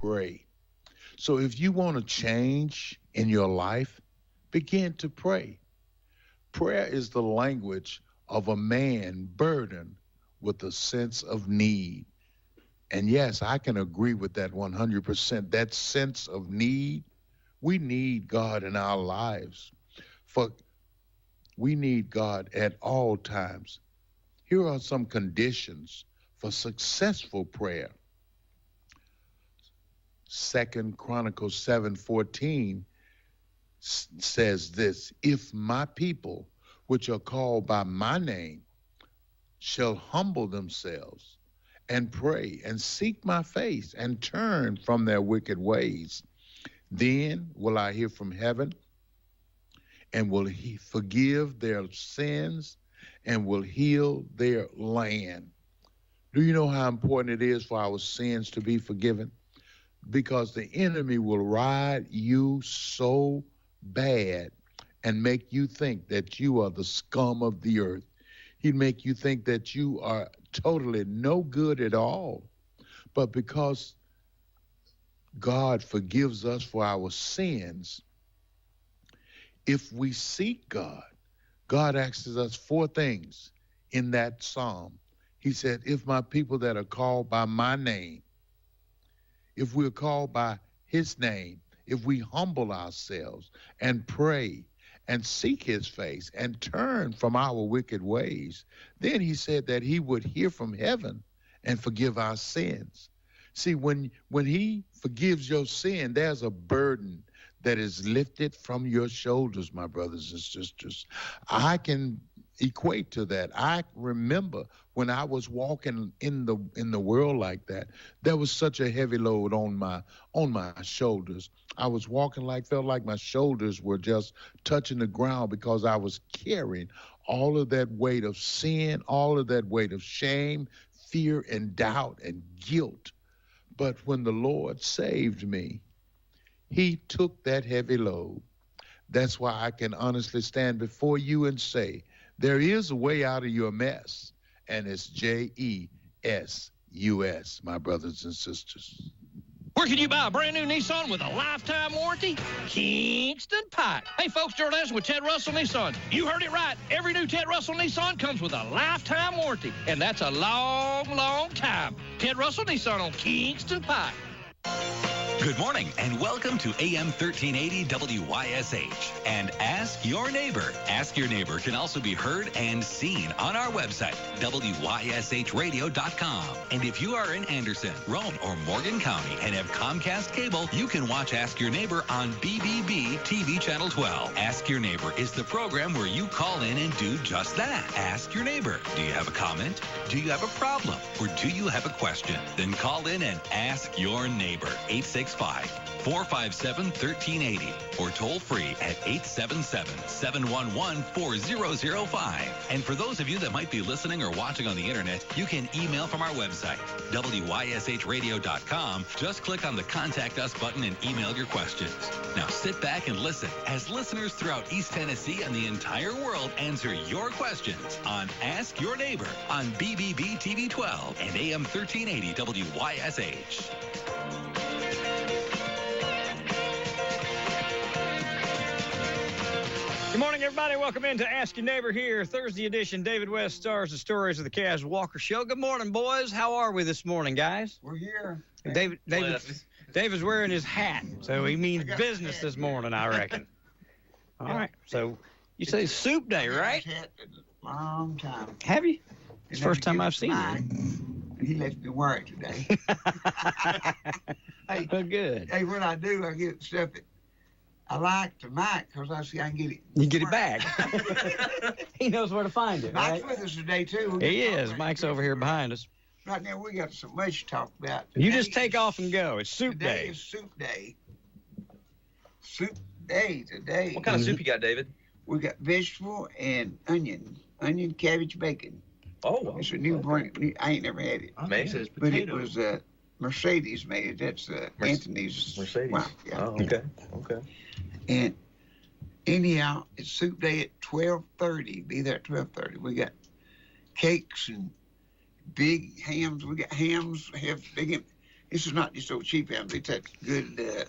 pray. So if you want to change in your life, begin to pray. Prayer is the language of a man burdened with a sense of need. And yes, I can agree with that 100%. That sense of need, we need God in our lives. For we need God at all times. Here are some conditions for successful prayer. 2 Chronicles 7:14 says this, if my people, which are called by my name, shall humble themselves and pray and seek my face and turn from their wicked ways, then will I hear from heaven and will he forgive their sins and will heal their land. Do you know how important it is for our sins to be forgiven? Because the enemy will ride you so bad and make you think that you are the scum of the earth. He'd make you think that you are totally no good at all. But because God forgives us for our sins, if we seek God, God asks us 4 things in that psalm. He said, if my people that are called by my name, if we're called by his name, if we humble ourselves and pray and seek his face and turn from our wicked ways, then he said that he would hear from heaven and forgive our sins. See, when he forgives your sin, there's a burden that is lifted from your shoulders, my brothers and sisters. I can equate to that. I remember when I was walking in the world like that, there was such a heavy load on my shoulders. I was walking felt like my shoulders were just touching the ground because I was carrying all of that weight of sin, all of that weight of shame, fear and doubt and guilt. But when the Lord saved me, he took that heavy load. That's why I can honestly stand before you and say, there is a way out of your mess, and it's JESUS, my brothers and sisters. Where can you buy a brand new Nissan with a lifetime warranty? Kingston Pike. Hey, folks, Gerald Anderson with Ted Russell Nissan. You heard it right. Every new Ted Russell Nissan comes with a lifetime warranty, and that's a long, long time. Ted Russell Nissan on Kingston Pike. Good morning and welcome to AM 1380 WYSH and Ask Your Neighbor. Ask Your Neighbor can also be heard and seen on our website, WYSHradio.com. And if you are in Anderson, Roane, or Morgan County and have Comcast cable, you can watch Ask Your Neighbor on BBB TV Channel 12. Ask Your Neighbor is the program where you call in and do just that. Ask Your Neighbor. Do you have a comment? Do you have a problem? Or do you have a question? Then call in and ask your neighbor. 865-457-1380 or toll free at 877-711-4005. And for those of you that might be listening or watching on the internet, you can email from our website, WYSHradio.com. Just click on the Contact Us button and email your questions. Now sit back and listen as listeners throughout East Tennessee and the entire world answer your questions on Ask Your Neighbor on BBB TV 12 and AM 1380 WYSH. Good morning, everybody. Welcome into Ask Your Neighbor here, Thursday edition. David West stars the stories of the Kaz Walker Show. Good morning, boys. How are we this morning, guys? We're here. David's wearing his hat, so he means business this morning, I reckon. All right. So you say soup day, right? Long time. Have you? It's the first time I've seen it. He lets me wear it today. Hey, oh, good. Hey, what I do, I get stuff that I like to Mike because I see I can get it. You get it back. He knows where to find it, Mike's right? with us today, too. He is. Mike's over here behind us. Right now, we got so much to talk about. You just take off and go. It's soup day. Today is soup day. Soup day today. What kind of soup you got, David? We got vegetable and onion, cabbage, bacon. Oh, it's a new brand. I ain't never had it. Amazing. But it was Mercedes made it. That's Anthony's. Mercedes. Wow, yeah. Oh, okay. Okay. And anyhow, it's soup day at 12:30. Be there at 12:30. We got cakes and big hams. We got hams. Have big This is not just old cheap ham. It's that good,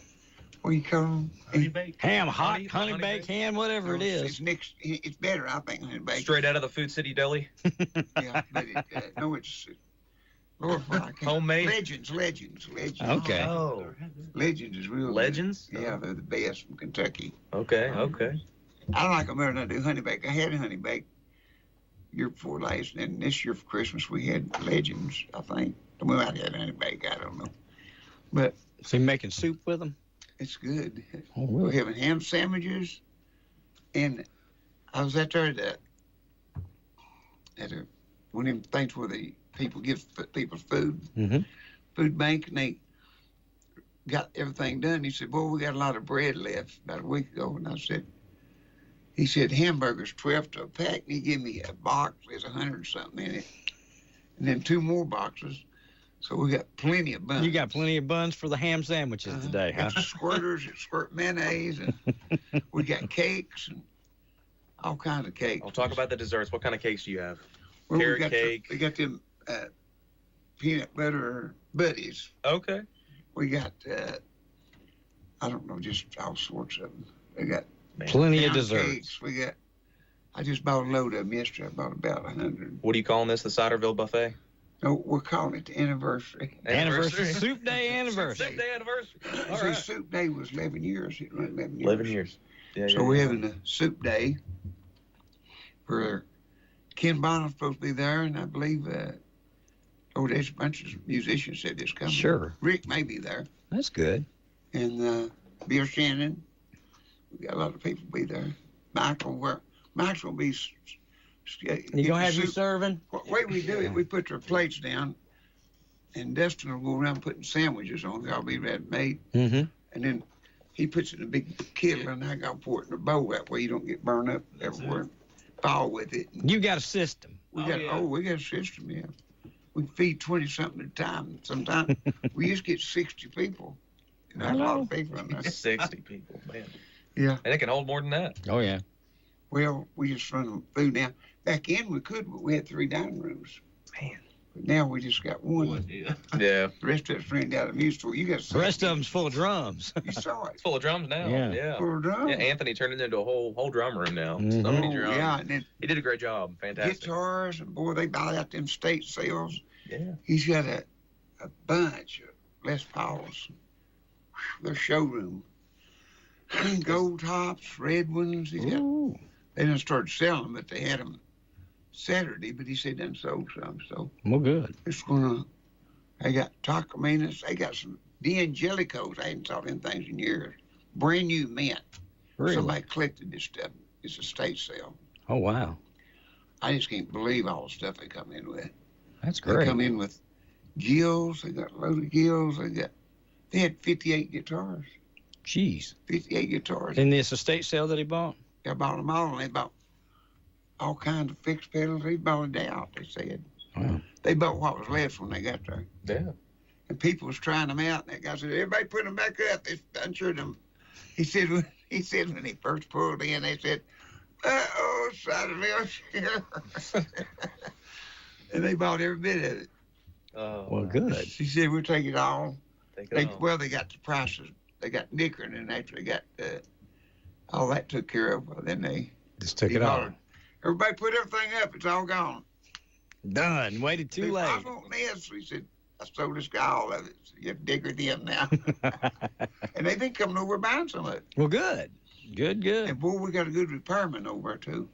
what do you call them? Honey baked Ham, hot, honey baked ham, whatever it is. It's better, I think, honey baked. straight out of the Food City Deli. Yeah, but no, it's Lord, I can't. Homemade? Legends. Okay. Oh, Legends is real good. Legends? Yeah, they're the best from Kentucky. okay. I like them better than I do honey baked. I had a honey baked year before last, and then this year for Christmas we had Legends, I think. We might have had honey baked, I don't know. But So you making soup with them? it's good. Oh, We're really? having ham sandwiches, and I was out there at one of them things where the people give people food, food bank, and they got everything done. He said, "Boy, we got a lot of bread left." About a week ago, and he said, hamburgers 12 to a pack, and he gave me a box. There's 100 something in it, and then 2 more boxes. So we got plenty of buns. You got plenty of buns for the ham sandwiches today, huh? Got the squirters that squirt mayonnaise, and we got cakes and all kinds of cakes. I'll talk about the desserts. What kind of cakes do you have? Well, carrot cake. We got them peanut butter buddies. Okay. We got, I don't know, just all sorts of them. We got Plenty of pound desserts. cakes. I just bought a load of them yesterday. I bought about 100. What are you calling this? The Ciderville Buffet? No, we're calling it the anniversary. Anniversary. Soup Day anniversary. Soup Day anniversary. All See, right. Soup Day was 11 years. It ran 11 years. 11 years. Yeah, So we're having a Soup Day where Ken Bonham's supposed to be there, and I believe, there's a bunch of musicians said this coming. Sure. Rick may be there. That's good. And Bill Shannon. We got a lot of people be there. Michael will be. You gonna have you serving? The way we do it, we put their plates down, and Dustin will go around putting sandwiches on. They'll be ready made. Mm-hmm. And then he puts it in a big kettle, and I got to pour it in a bowl. That way you don't get burned up everywhere. Fall with it. You got a system. We got a system, yeah. We can feed 20-something at a time. Sometimes we used to get 60 people. And that's a lot of people in there. 60 people, man. Yeah. And it can hold more than that. Oh, yeah. Well, we just run them food now. Back in we could, but we had 3 dining rooms. Man. But now we just got one. Yeah. The rest of it's rented out of the music store. You got The rest of them's full of drums. You saw it. It's full of drums now. Yeah. Yeah. Full of drums. Yeah, Anthony turned it into a whole drum room now. Mhm. So many drums. Yeah, and then He did a great job. Fantastic. guitars, and boy, they buy out them state sales. Yeah. He's got a bunch of Les Pauls. Their showroom. Gold tops, red ones. He's got. Ooh. They didn't start selling them, but they had them Saturday. But he said they done sold some. So Well, good. it's gonna. They got Tacominas. They got some D'Angelicos. I hadn't saw them things in years. Brand new mint. Really? Somebody collected this stuff. It's a state sale. Oh, wow. I just can't believe all the stuff they come in with. That's They great. come in with gills. They got a load of gills. They had 58 guitars. Jeez. 58 guitars. In this estate sale that he bought? They bought them all, and they bought all kinds of fixed pedals. They bought it out, they said. Wow. They bought what was left when they got there. Yeah. And people was trying them out, and that guy said, everybody put them back up. They unsure them. He said when he first pulled in, they said, uh-oh, Ciderville. And they bought every bit of it. Oh, Well, good. He said, we'll take it all. Take it all. Well, they got the prices. They got Nickern, and after they got all that took care of, well, then they Just took it hollered, all. everybody put everything up. It's all gone. Done. Waited too I late. want this. He said, I sold this guy all of it. So you have to dig with him now. And they've been coming over buying some of it. Well, good. Good. And boy, we got a good repairman over there too.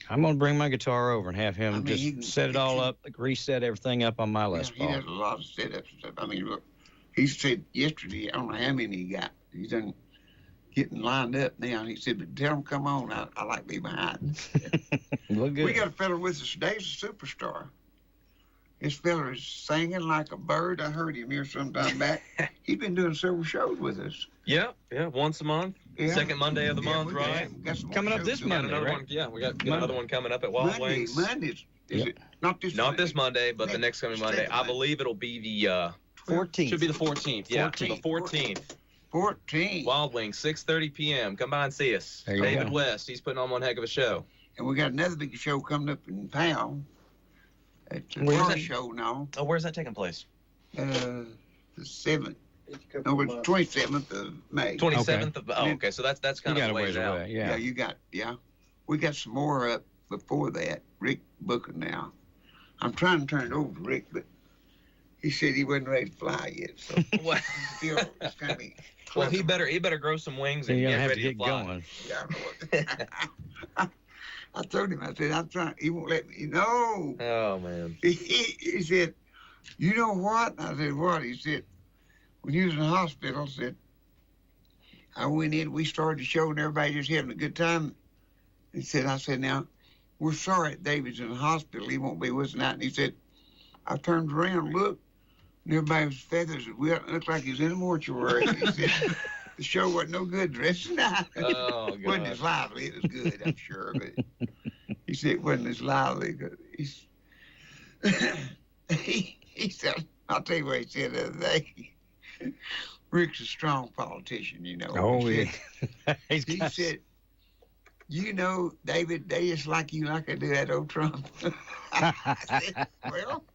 I'm going to bring my guitar over and have him I mean, just he can set it get all you- up, reset everything up on my Les He Paul. does a lot of setups and stuff. I mean, look, he said yesterday, I don't know how many he got. He's done getting lined up now. And he said, but tell him come on. I like to be behind. Well, good. We got a fella with us today. He's a superstar. This fella is singing like a bird. I heard him here sometime back. He's been doing several shows with us. Yeah. Once a month. Yeah. Second Monday of the month, we got- right? we got some more Coming up shows this We got Monday, another right? one. Yeah, we got Monday. another one coming up at Wild Wings. Mondays. Is Yep. it not this? Not this Monday, but the next coming Monday. I Monday. believe it'll be the 14th. should be the 14th. Yeah, 14th. the 14th. 14. Wild Wings, 6:30 p.m. Come by and see us. There you David go. West, he's putting on one heck of a show. And we got another big show coming up in Powell. At the Where's car that? show now. Oh, where's that taking place? the 7th. No, it's 27th of May. 27th of. Oh, okay. So that's kind You of got a ways out. away. Yeah, we got some more up before that. Rick booking now. I'm trying to turn it over to Rick, but he said he wasn't ready to fly yet. So What? still, it's gonna be. Well, he better grow some wings and You're get gonna have ready to get fly. going. Yeah, I know. I told him. I said I'm trying. He won't let me. No. Oh man. He said, you know what? I said, what? He said, when he was in the hospital, I said, I went in, we started the show, and everybody just having a good time. He said, I said, now, we're sorry that David's in the hospital. He won't be with us tonight. And he said, I turned around and looked, and everybody was feathers. It looked like he was in a mortuary. He said, the show wasn't no good the rest of the night. Oh, It wasn't God. as lively. It was good, I'm sure, but he said it wasn't as lively. He said, I'll tell you what he said the other day. Rick's a strong politician, you know. Oh, he yeah. said, he said, you know, David, they just like you like I do that old Trump. I said, well,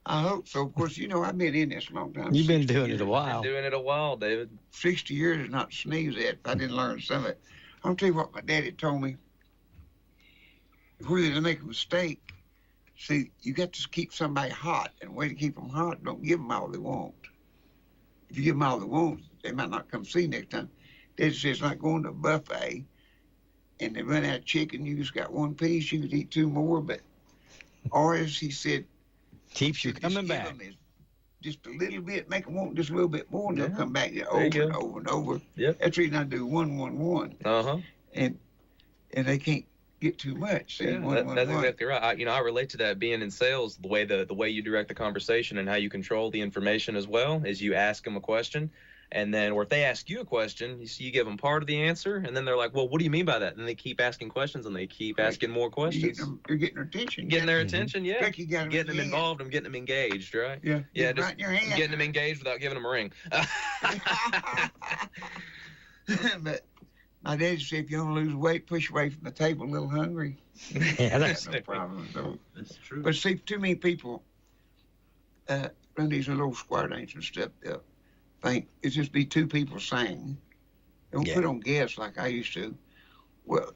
I hope so. Of course, you know, I've been in this a long time. You've been 60 doing years. it a while. Been doing it a while, David. 60 years is not to sneeze at if I didn't learn some of it. I'll tell you what my daddy told me. If we're going to make a mistake, see, you got to keep somebody hot, and the way to keep them hot, don't give them all they want. If you give them all they want, they might not come see you next time. Daddy says it's like going to a buffet, and they run out of chicken, you just got one piece, you could eat 2 more, but ours, he said, Keeps you just coming give back. them just a little bit, make them want just a little bit more, and they'll come back over you go. and over and over. Yep. That's the reason I do 1, 1, 1. Uh-huh. And they can't get too much. See, Yeah, one, one, that's one. exactly right. I relate to that being in sales. The way you direct the conversation and how you control the information as well is you ask them a question, and then or if they ask you a question, you give them part of the answer, and then they're like, well, what do you mean by that? And they keep asking questions, and they keep asking more questions. You're getting their attention. Getting their attention, yeah. Like you got 'em Getting them in your involved and getting them engaged, right? Yeah. Yeah, Get just right in your hand. getting them engaged without giving them a ring. But my daddy said, if you want to lose weight, push away from the table a little hungry. Yeah, that's No problem. So, That's true. but see, too many people run these little square dance and stuff. They'll think it's just be 2 people sing. Don't Yeah. put on guests like I used to. Well,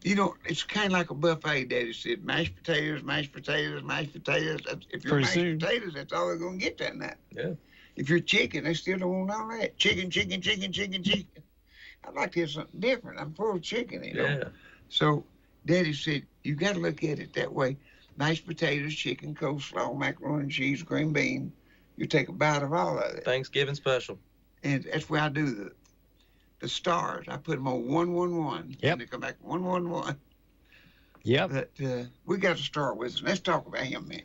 you know, it's kind of like a buffet. Daddy said, mashed potatoes, mashed potatoes, mashed potatoes. If you're Pretty mashed soon. potatoes, that's all they're going to get that night. Yeah. If you're chicken, they still don't want all that. Chicken, chicken, chicken, chicken, chicken. I'd like to have something different. I'm full of chicken, you know. Yeah. So Daddy said, you got to look at it that way. Mashed potatoes, chicken, coleslaw, macaroni and cheese, green bean. You take a bite of all of it. Thanksgiving special. And that's where I do the stars. I put them on 1, 1, 1. Yep. And they come back 1, 1, 1. Yep. But we got to start with it. Let's talk about him, man.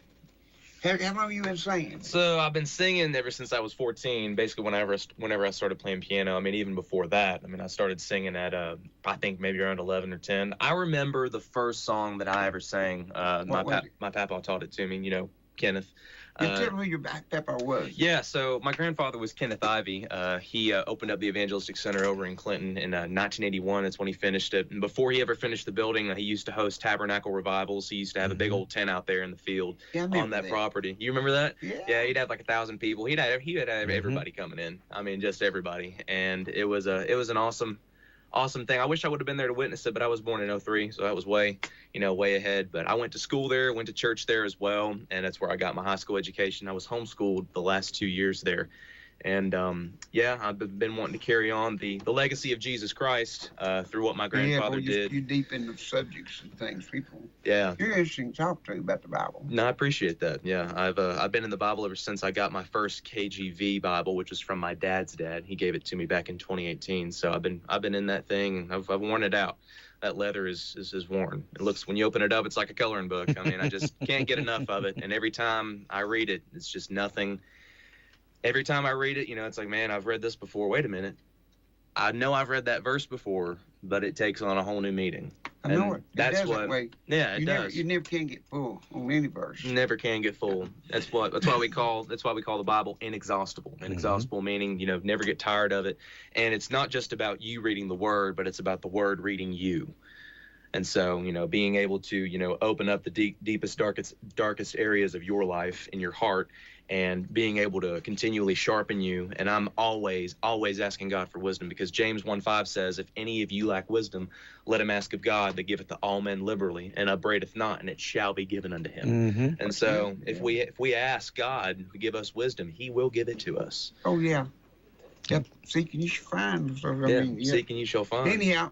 How long have you been singing? So I've been singing ever since I was 14. Basically, whenever I started playing piano. I mean, even before that. I mean, I started singing at I think maybe around 11 or 10. I remember the first song that I ever sang. My papa taught it to me. You know, Kenneth. You tell me who your papa was. Yeah, so my grandfather was Kenneth Ivey. He opened up the Evangelistic Center over in Clinton in 1981. That's when he finished it. And before he ever finished the building, he used to host tabernacle revivals. He used to have a big old tent out there in the field on that property. You remember that? Yeah. He'd have like 1,000 people. He'd have everybody coming in. I mean, just everybody. And it was an awesome thing. I wish I would have been there to witness it, but I was born in 2003, so that was way ahead. But I went to school there, went to church there as well, and that's where I got my high school education. I was homeschooled the last 2 years there. And, I've been wanting to carry on the legacy of Jesus Christ through what my grandfather did. You're deep in the subjects and things, people. Yeah. You're interesting to talk to about the Bible. No, I appreciate that. Yeah, I've been in the Bible ever since I got my first KJV Bible, which was from my dad's dad. He gave it to me back in 2018. So I've been in that thing, and I've worn it out. That leather is worn. It looks, when you open it up, it's like a coloring book. I mean, I just can't get enough of it. And every time I read it, it's just nothing. Every time I read it, it's like, man, I've read this before. Wait a minute. I know I've read that verse before, but it takes on a whole new meaning. I know it. That's does what. That way. Yeah, it does. You never can get full on any verse. Never can get full. That's why we call the Bible inexhaustible. Inexhaustible meaning, never get tired of it. And it's not just about you reading the word, but it's about the word reading you. And so, being able to, open up the deepest, darkest areas of your life in your heart, and being able to continually sharpen you. And I'm always asking God for wisdom, because James 1:5 says, if any of you lack wisdom, let him ask of God that giveth to all men liberally and upbraideth not, and it shall be given unto him. Mm-hmm. And so if we ask God to give us wisdom, he will give it to us. Oh, yeah. Yep. Seeking you shall find. So, Seeking you shall find. Anyhow,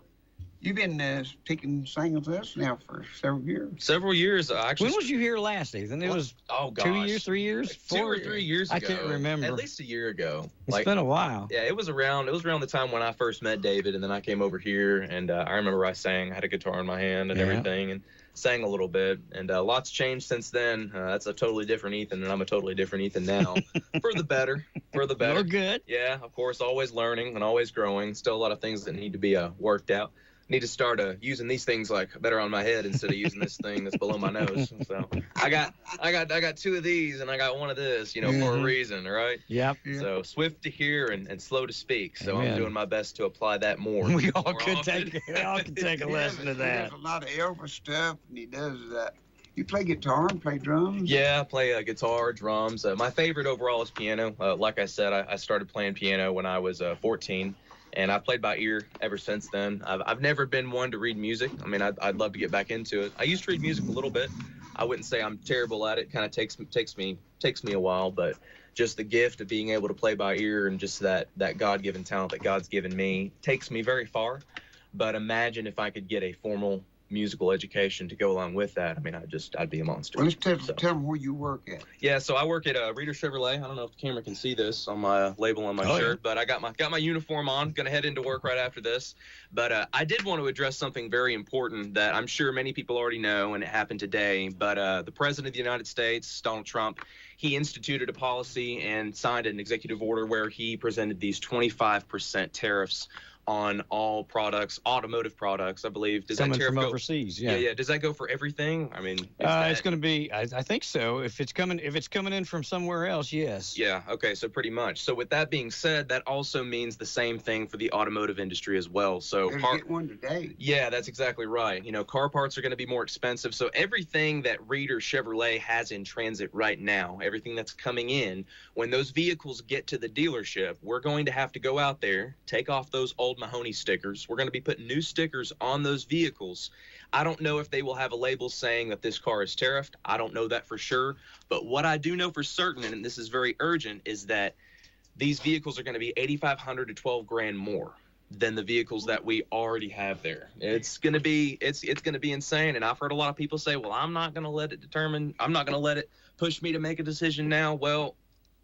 you've been singing with us now for several years. Several years, actually. When was you here last, Ethan? It was 2 years, 3 years, 2 or 3 years ago. I can't remember. At least a year ago. It's been a while. Yeah, it was around the time when I first met David, and then I came over here, and I remember I sang, I had a guitar in my hand and everything, and sang a little bit, and lots changed since then. That's a totally different Ethan, and I'm a totally different Ethan now. For the better. You're good. Yeah, of course, always learning and always growing. Still a lot of things that need to be worked out. Need to start using these things better on my head instead of using this thing that's below my nose. So I got 2 of these, and I got 1 of this, for a reason, right? Yep. So swift to hear and slow to speak. So Amen. I'm doing my best to apply that more. We all could take a lesson of that. He does a lot of Elvis stuff, and he does that. You play guitar and play drums? Yeah, I play guitar, drums. My favorite overall is piano. Like I said, I started playing piano when I was 14. And I've played by ear ever since then. I've never been one to read music. I mean, I'd love to get back into it. I used to read music a little bit. I wouldn't say I'm terrible at it. Kind of takes me a while, but just the gift of being able to play by ear and just that God-given talent that God's given me takes me very far. But imagine if I could get a formal musical education to go along with that. I mean, I'd be a monster. Well, let's tell them where you work at. Yeah, so I work at Reader Chevrolet. I don't know if the camera can see this on my label on my shirt, but I got my uniform on. Gonna head into work right after this. But I did want to address something very important that I'm sure many people already know, and it happened today. But the President of the United States, Donald Trump, he instituted a policy and signed an executive order where he presented these 25% tariffs on all products, automotive products, I believe. Does Coming that tariff from go overseas? Yeah. Does that go for everything? I mean, it's going to be. I think so. If it's coming in from somewhere else, yes. Yeah. Okay. So pretty much. So with that being said, that also means the same thing for the automotive industry as well. So get one today. Yeah, that's exactly right. Car parts are going to be more expensive. So everything that Reader Chevrolet has in transit right now, everything that's coming in, when those vehicles get to the dealership, we're going to have to go out there, take off those old Mahoney stickers. We're going to be putting new stickers on those vehicles. I don't know if they will have a label saying that this car is tariffed. I don't know that for sure. But what I do know for certain, and this is very urgent, is that these vehicles are going to be $8,500 to $12,000 more than the vehicles that we already have there. It's going to be insane. And I've heard a lot of people say, well, I'm not going to let it push me to make a decision now. Well,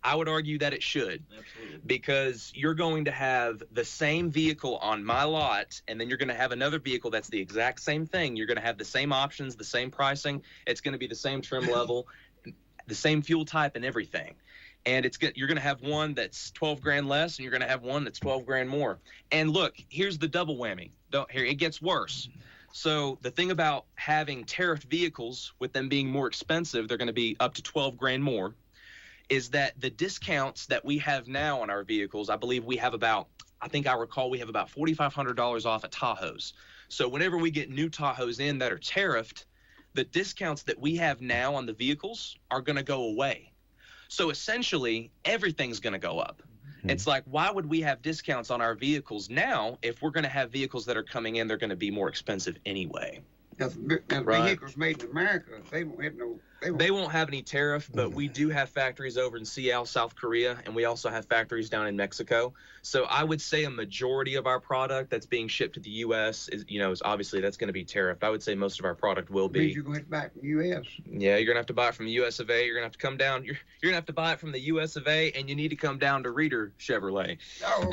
I would argue that it should. Absolutely. Because you're going to have the same vehicle on my lot, and then you're going to have another vehicle that's the exact same thing. You're going to have the same options, the same pricing. It's going to be the same trim level, the same fuel type and everything. And you're going to have one that's $12,000 less, and you're going to have one that's $12,000 more. And look, here's the double whammy. Here, it gets worse. So the thing about having tariffed vehicles, with them being more expensive, they're going to be up to $12,000 more, is that the discounts that we have now on our vehicles, I believe we have about $4,500 off at Tahoes. So whenever we get new Tahoes in that are tariffed, the discounts that we have now on the vehicles are going to go away. So essentially, everything's going to go up. Mm-hmm. It's like, why would we have discounts on our vehicles now if we're going to have vehicles that are coming in, they're going to be more expensive anyway? Now, vehicles made in America, they won't have any tariff, but we do have factories over in Seattle, South Korea, and we also have factories down in Mexico. So I would say a majority of our product that's being shipped to the U.S. is obviously that's going to be tariffed. I would say most of our product will be. You're going to have to buy it from the U.S. Yeah, you're going to have to buy it from the U.S. of A. You're going to have to come down. You're going to have to buy it from the U.S. of A, and you need to come down to Reader Chevrolet. Oh,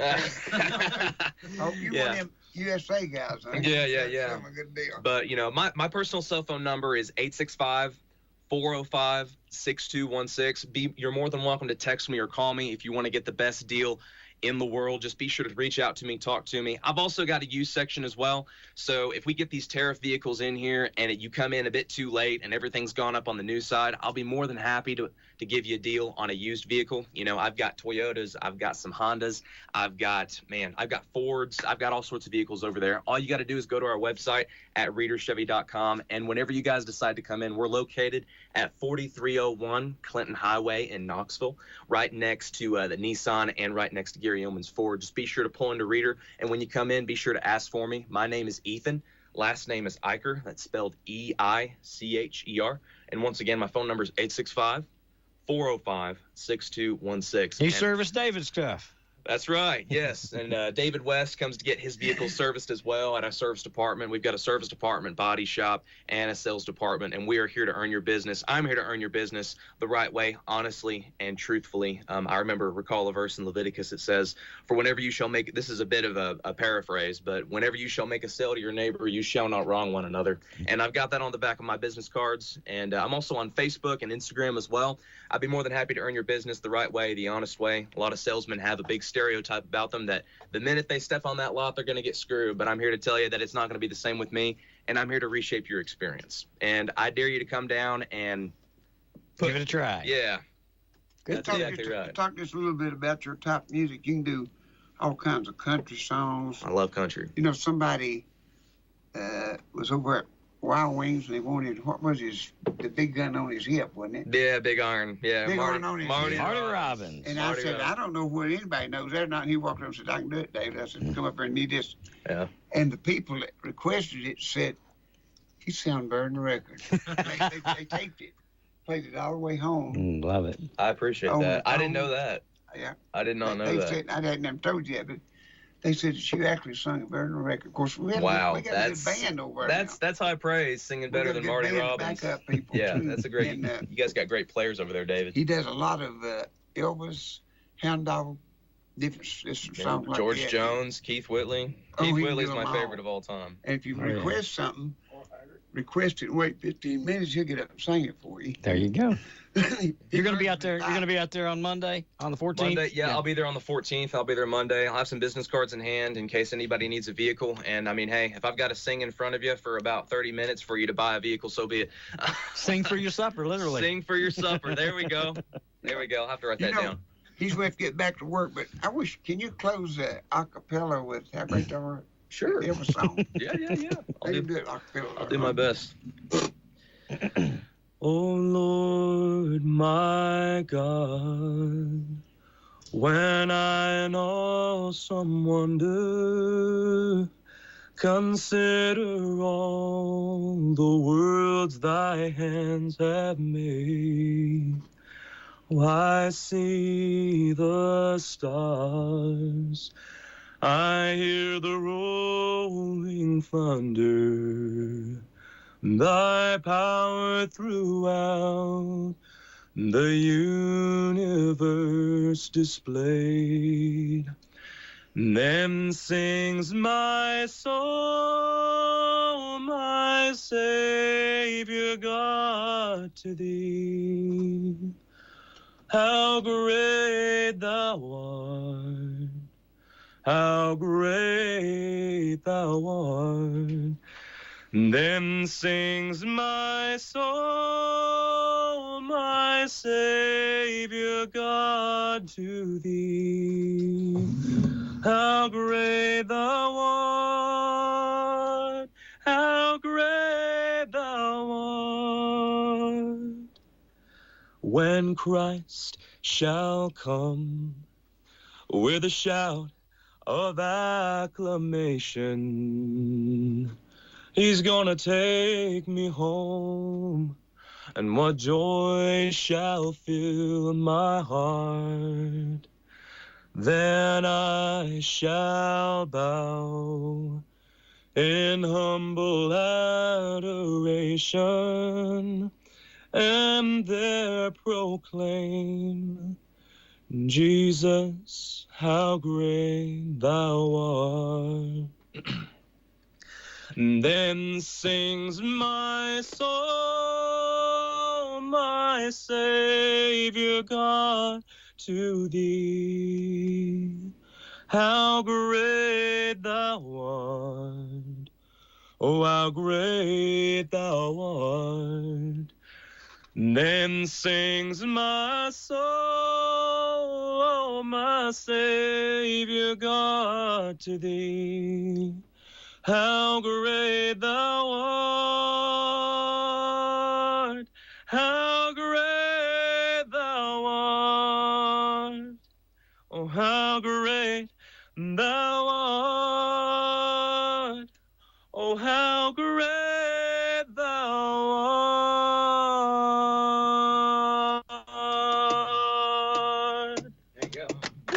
okay. You want him. USA guys. Yeah. A good deal. But my personal cell phone number is 865-405-6216. You're more than welcome to text me or call me if you want to get the best deal in the world, just be sure to reach out to me, talk to me. I've also got a used section as well. So if we get these tariff vehicles in here and you come in a bit too late and everything's gone up on the new side, I'll be more than happy to give you a deal on a used vehicle. You know, I've got Toyotas, I've got some Hondas, I've got Fords, I've got all sorts of vehicles over there. All you got to do is go to our website at readerchevy.com. And whenever you guys decide to come in, we're located at 4301 Clinton Highway in Knoxville, right next to the Nissan and right next to Gary Oman's Ford. Just be sure to pull into Reader. And when you come in, be sure to ask for me. My name is Ethan. Last name is Eicher. That's spelled E-I-C-H-E-R. And once again, my phone number is 865-405-6216. He serviced David's stuff. That's right, yes. And David West comes to get his vehicle serviced as well at our service department. We've got a service department, body shop, and a sales department, and we are here to earn your business. I'm here to earn your business the right way, honestly and truthfully. I recall a verse in Leviticus that says, for whenever you shall make, this is a bit of a paraphrase, but whenever you shall make a sale to your neighbor, you shall not wrong one another. And I've got that on the back of my business cards, and I'm also on Facebook and Instagram as well. I'd be more than happy to earn your business the right way, the honest way. A lot of salesmen have a big stereotype about them that the minute they step on that lot, they're going to get screwed. But I'm here to tell you that it's not going to be the same with me, and I'm here to reshape your experience. And I dare you to come down and give it a try. Yeah. Good. That's exactly right. Talk just a little bit about your type of music. You can do all kinds of country songs. I love country. You know, somebody was over at Wild Wings, and they wanted, what was the big gun on his hip, wasn't it? Yeah, Big Iron. Yeah, Big Iron on his Marty hip. Marty Robbins. And Marty I said, Robbins. I don't know whether anybody knows that or not. And he walked up and said, I can do it, David. I said, come up here and he just. Yeah. And the people that requested it said, he sound better than the record. they taped it, played it all the way home. Love it. I appreciate that. I didn't know that. Yeah. I did not know they that. Said, I hadn't never told you yet, but they said that you actually sung it better than the record. Of course, we got a good band over there. That's high praise, singing better than Marty Robbins. Backup people yeah, too. that's a great. And, you guys got great players over there, David. He does a lot of Elvis, Hound Dog, different songs like George that. Jones, Keith Whitley. Oh, Keith he can Whitley's do my them favorite all. of all time. And if you request something, request it and wait 15 minutes, he'll get up and sing it for you. There you go. You're going to be out there. You're going to be out there on Monday, on the 14th. Monday, yeah, I'll be there on the 14th. I'll be there Monday. I'll have some business cards in hand in case anybody needs a vehicle. And I mean, hey, if I've got to sing in front of you for about 30 minutes for you to buy a vehicle, so be it. Sing for your supper, literally. Sing for your supper. There we go. There we go. I'll have to write that down. He's going to get back to work, but I wish, can you close a cappella with How Great Thou Art? Sure. Every song. Yeah. I'll do it a cappella. I'll do my best. Oh Lord, my God, when I in awesome wonder consider all the worlds thy hands have made, I see the stars, I hear the rolling thunder, thy power throughout the universe displayed. Then sings my soul, my Savior God, to thee. How great thou art, how great thou art. Then sings my soul, my Savior God, to thee. How great thou art, how great thou art. When Christ shall come with a shout of acclamation, He's gonna take me home, and what joy shall fill my heart. Then I shall bow in humble adoration, and there proclaim, Jesus, how great thou art. Then sings my soul, my Savior God, to thee. how great thou art. Oh, how great thou art. Then sings my soul, oh, my Savior God, to thee. How great thou art. How great thou art. Oh, how great thou art. Oh, how great thou art. There you go.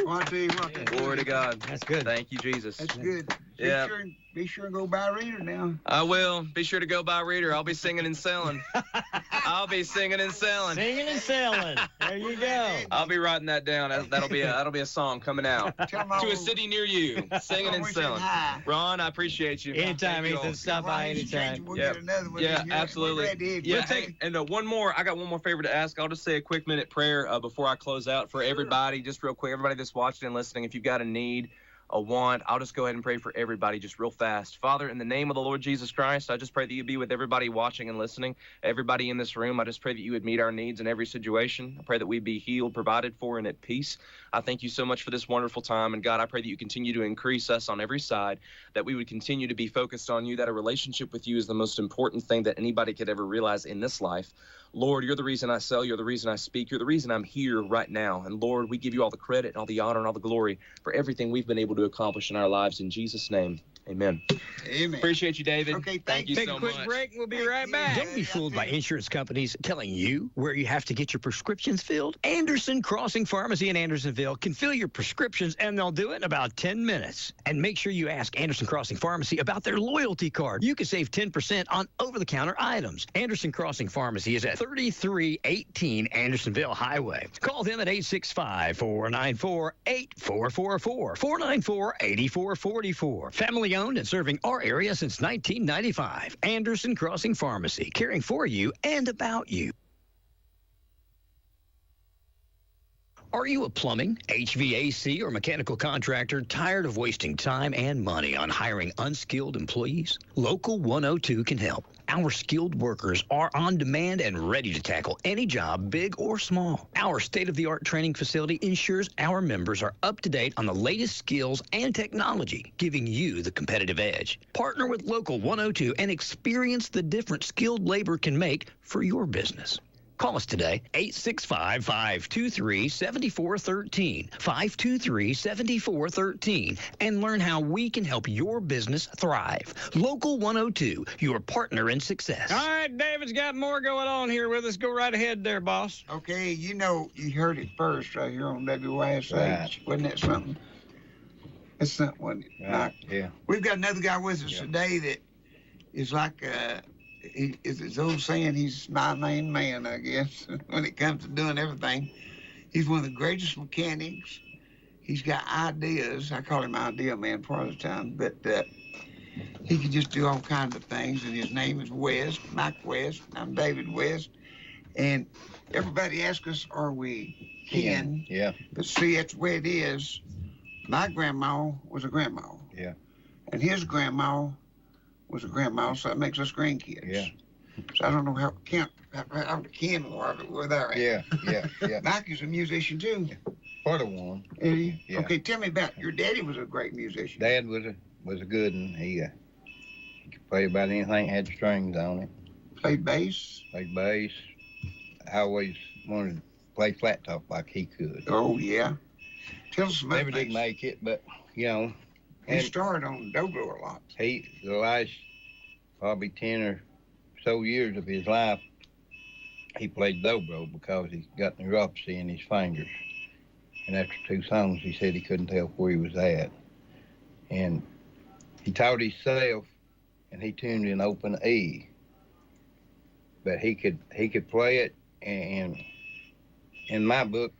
Well, I tell you what, that's Glory to good. God. That's good. Thank you, Jesus. That's good. Yeah. Be sure and go buy a reader now. I will. Be sure to go buy a reader. I'll be singing and selling. I'll be singing and selling. Singing and selling. There you go. I'll be writing that down. That'll be a song coming out. Tell 'em To a all- city near you, singing and we said selling. hi. Ron, I appreciate you. Anytime, Thank you all. Ethan. Stop Well, by he's anytime. changing. We'll Yeah. get another one. Yeah, in here. absolutely. We're glad to have you. Yeah, hey, and one more. I got one more favor to ask. I'll just say a quick minute prayer before I close out for everybody, just real quick. Everybody that's watching and listening, if you've got a need, a want, I'll just go ahead and pray for everybody just real fast. Father, in the name of the Lord Jesus Christ, I just pray that you be with everybody watching and listening, everybody in this room. I just pray that you would meet our needs in every situation. I pray that we be healed, provided for, and at peace. I thank you so much for this wonderful time. And God, I pray that you continue to increase us on every side, that we would continue to be focused on you, that a relationship with you is the most important thing that anybody could ever realize in this life. Lord, you're the reason I sell. You're the reason I speak. You're the reason I'm here right now. And Lord, we give you all the credit and all the honor and all the glory for everything we've been able to accomplish in our lives. In Jesus' name, amen. Amen. Appreciate you, David. Okay, Thank you Take so a quick much. break. We'll be right back. Don't be fooled by insurance companies telling you where you have to get your prescriptions filled. Anderson Crossing Pharmacy in Andersonville can fill your prescriptions, and they'll do it in about 10 minutes. And make sure you ask Anderson Crossing Pharmacy about their loyalty card. You can save 10% on over-the-counter items. Anderson Crossing Pharmacy is at 3318 Andersonville Highway. Call them at 865-494-8444, 494-8444. Family owned and serving our area since 1995. Anderson Crossing Pharmacy, caring for you and about you. Are you a plumbing, HVAC, or mechanical contractor tired of wasting time and money on hiring unskilled employees? Local 102 can help. Our skilled workers are on demand and ready to tackle any job, big or small. Our state-of-the-art training facility ensures our members are up to date on the latest skills and technology, giving you the competitive edge. Partner with Local 102 and experience the difference skilled labor can make for your business. Call us today, 865-523-7413, 523-7413, and learn how we can help your business thrive. Local 102, your partner in success. All right, David's got more going on here with us. Go right ahead there, boss. Okay, you know, you heard it first right here on WYSH. Right. Wasn't that something? That's something, wasn't it? Right, yeah. We've got another guy with us today that is like, he is his old saying, he's my main man, I guess, when it comes to doing everything. He's one of the greatest mechanics. He's got ideas. I call him Idea Man part of the time, but he can just do all kinds of things, and his name is West, Mike West. I'm David West. And everybody asks us, are we kin? Yeah. But see, that's the way it is. My grandma was a grandma. Yeah. And his grandma was a grandma, so that makes us grandkids. Yeah. So I don't know how the kin more of it were there. Yeah. Mike is a musician too. Part of one. Is he? Yeah. Okay, tell me about your daddy was a great musician. Dad was a good one. He could play about anything had strings on it. Played bass. Played bass. I always wanted to play flat top like he could. Oh yeah. Tell us about Never did make it, but you know. He started on dobro a lot. The last probably 10 or so years of his life, he played dobro because he got neuropathy in his fingers. And after 2 songs, he said he couldn't tell where he was at. And he taught himself, and he tuned in open E. But he could play it, and in my book,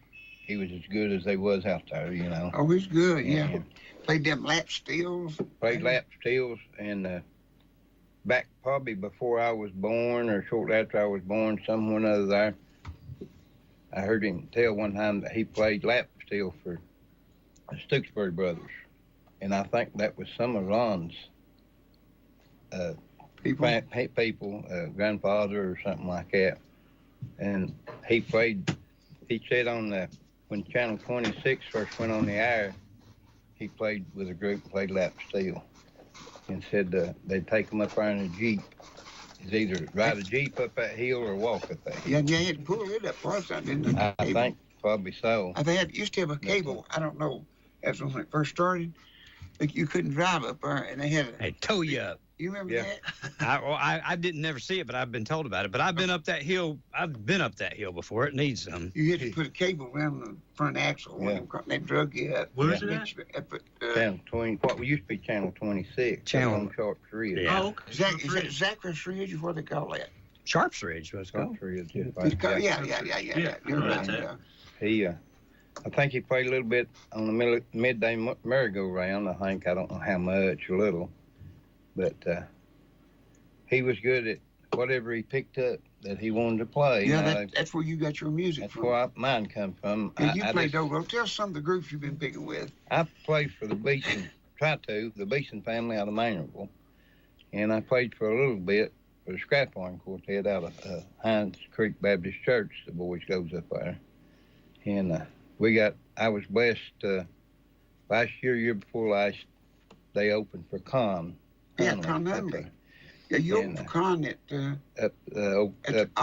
he was as good as they was out there, you know. Oh, he's good, yeah. And played them lap steels. Played lap steels, and back probably before I was born or shortly after I was born, somewhere or another there, I heard him tell one time that he played lap steel for the Stooksbury Brothers. and I think that was some of Ron's people, grandfather or something like that. And he said when Channel 26 first went on the air, he played with a group, played lap steel, and said they'd take him up there in a Jeep. It's either ride a Jeep up that hill or walk up that hill. Yeah, you had to pull it up or something, didn't you? I think probably so. They used to have a cable. I don't know. That's when it first started. Like you couldn't drive up there, and they had They tow you up. You remember that? I didn't never see it, but I've been told about it. But I've been up that hill. I've been up that hill before. It needs some. You had to put a cable around the front axle when they drug you up. Where's it at? Channel 20, what used to be Channel 26. On Sharp's Ridge. Yeah. Oh, okay. Is that Zacharias Ridge or what they call that? Sharp's Ridge was called. Sharp's Ridge. Yeah. You're right. He, I think he played a little bit on the midday merry-go-round. I don't know how much, a little. But he was good at whatever he picked up that he wanted to play. Yeah, that's where you got your music from. That's where mine come from. Yeah, you played dobro. Tell some of the groups you've been picking with. I played for the Beeson, the Beeson family out of Maynardville. And I played for a little bit for the Scrap Iron Quartet out of Hines Creek Baptist Church. The boys goes up there. And I was blessed last year before last, they opened for Con. Yeah, Con Huntley. Yeah, you opened for Con at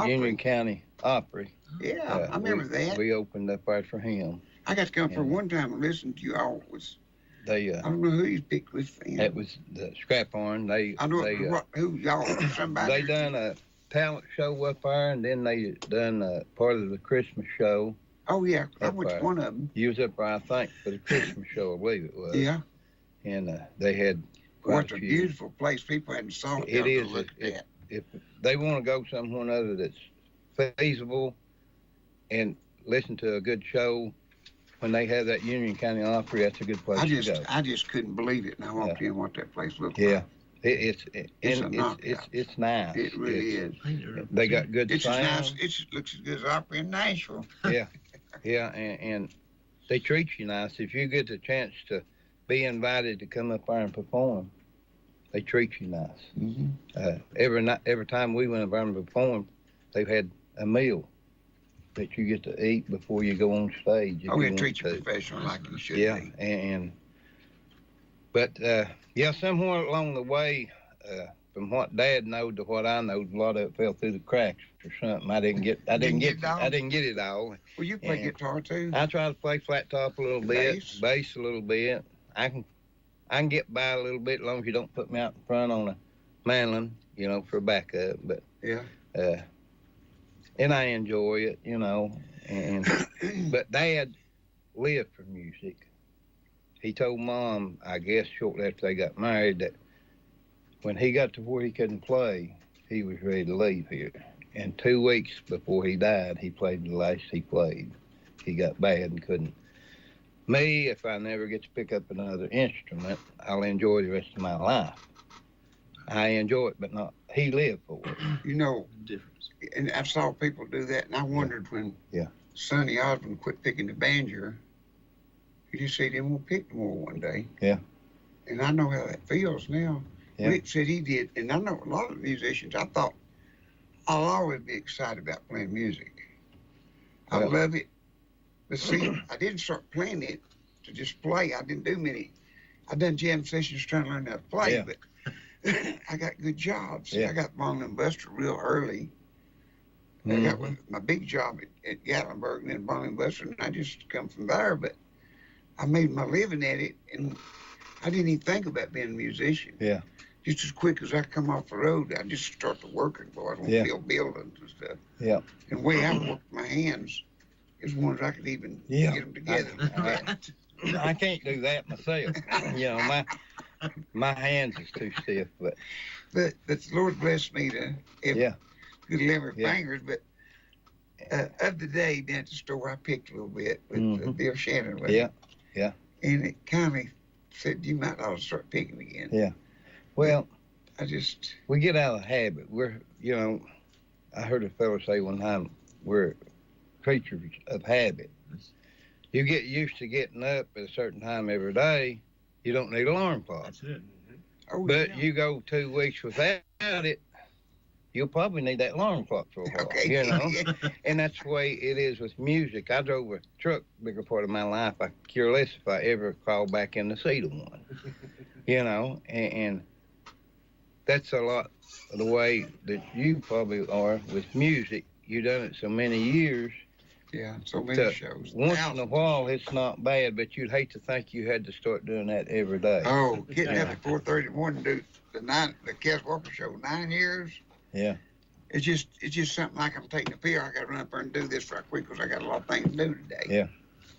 Union County Opry. Yeah, I remember that. We opened up there for him. I got to come for one time and listen to you all. I don't know who you picked with. That was the Scrap Iron. I know who y'all, somebody. They done a talent show up there, and then they done part of the Christmas show. Oh, yeah, I went to one of them. You was up there, I think, for the Christmas show, I believe it was. Yeah. And they had What a beautiful place. People hadn't saw it. It is. If they want to go somewhere or another that's feasible and listen to a good show, when they have that Union County Opry, that's a good place to go. I just couldn't believe it. And I walked in what that place looked like. Yeah. It's nice. It really is. They got good sound. Nice. It looks as good as Opry in Nashville. Yeah, and they treat you nice. If you get the chance to be invited to come up there and perform, they treat you nice. Mm-hmm. Every time we went up there and performed, they've had a meal that you get to eat before you go on stage. They treat you professional like you should be. But somewhere along the way, from what Dad knowed to what I know, a lot of it fell through the cracks or something. I didn't get it all. Well, you play guitar too. I try to play flat top a little bit, bass a little bit. I can get by a little bit as long as you don't put me out in front on a mandolin, for backup. But and I enjoy it, And but Dad lived for music. He told Mom, I guess shortly after they got married, that when he got to where he couldn't play, he was ready to leave here. And 2 weeks before he died, he played the last he played. He got bad and couldn't. Me, if I never get to pick up another instrument, I'll enjoy the rest of my life. I enjoy it, but not. He lived for it. And I saw people do that, and I wondered when Sonny Osmond quit picking the banjo, he just said he won't pick more one day. Yeah. And I know how that feels now. Yeah. Rick said he did, and I know a lot of musicians, I thought, I'll always be excited about playing music. I love it. But see, I didn't start playing it to just play. I didn't do many. I done jam sessions trying to learn how to play, but I got good jobs. See, I got Bong and Buster real early. I got my big job at Gatlinburg and then Bong and Buster, and I just come from there, but I made my living at it, and I didn't even think about being a musician. Yeah. Just as quick as I come off the road, I just start to working for it. I want to build buildings and stuff. Yeah. And the way I work my hands is ones I could even get them together. I can't do that myself. My hands is too stiff. But the Lord blessed me to have good limber fingers. But of the day, down at the store, I picked a little bit with Bill Shannon. Yeah. And it kind of said, you might ought to start picking again. Yeah. Well, we get out of the habit. I heard a fellow say one time, we're creatures of habit. You get used to getting up at a certain time every day, you don't need an alarm clock. That's it. Oh, But yeah. you go 2 weeks without it, you'll probably need that alarm clock for a while, Okay. you know? And that's the way it is with music. I drove a truck bigger part of my life. I care less if I ever crawl back in the seat of one, you know? And that's a lot of the way that you probably are with music. You've done it so many years. Yeah, so many shows. Once in a while, it's not bad, but you'd hate to think you had to start doing that every day. Oh, getting up at 4:30 in the morning to do the Kes Walker show, 9 years. Yeah. It's just something like I'm taking a pill. I got to run up there and do this right quick because I got a lot of things to do today. Yeah.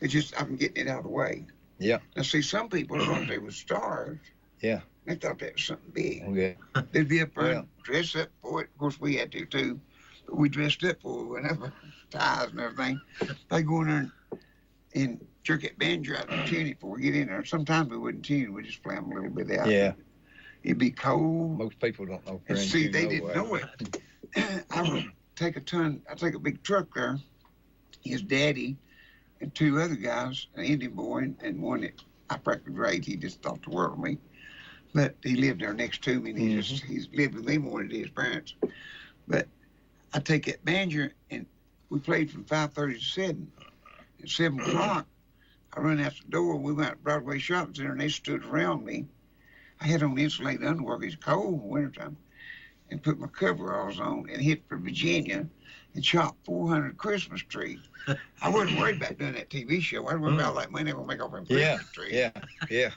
It's just I'm getting it out of the way. Yeah. Now see, some people thought they were stars. Yeah. They thought that was something big. Okay. They'd be up there and dress up for it. Of course, we had to too. But we dressed up for it whenever, ties and everything. They go in there and jerk that banjo out and tune it before we get in there. Sometimes we wouldn't tune. We just play them a little bit out. Yeah. It'd be cold. Most people don't know. And see, they didn't know it. I would take a big truck there. His daddy and 2 other guys, an Indian boy and one that I practically raised. He just thought the world of me. But he lived there next to me, and he's lived with me more than his parents. But I take that banjo, and we played from 5:30 to 7. At 7 o'clock, I run out the door. We went to Broadway Shopping Center, and they stood around me. I had on insulated underwear. It's cold in the wintertime. And put my coveralls on and hit for Virginia and chopped 400 Christmas trees. I wasn't worried about doing that TV show. I was worried about like money they were going to make off them Christmas trees. Yeah.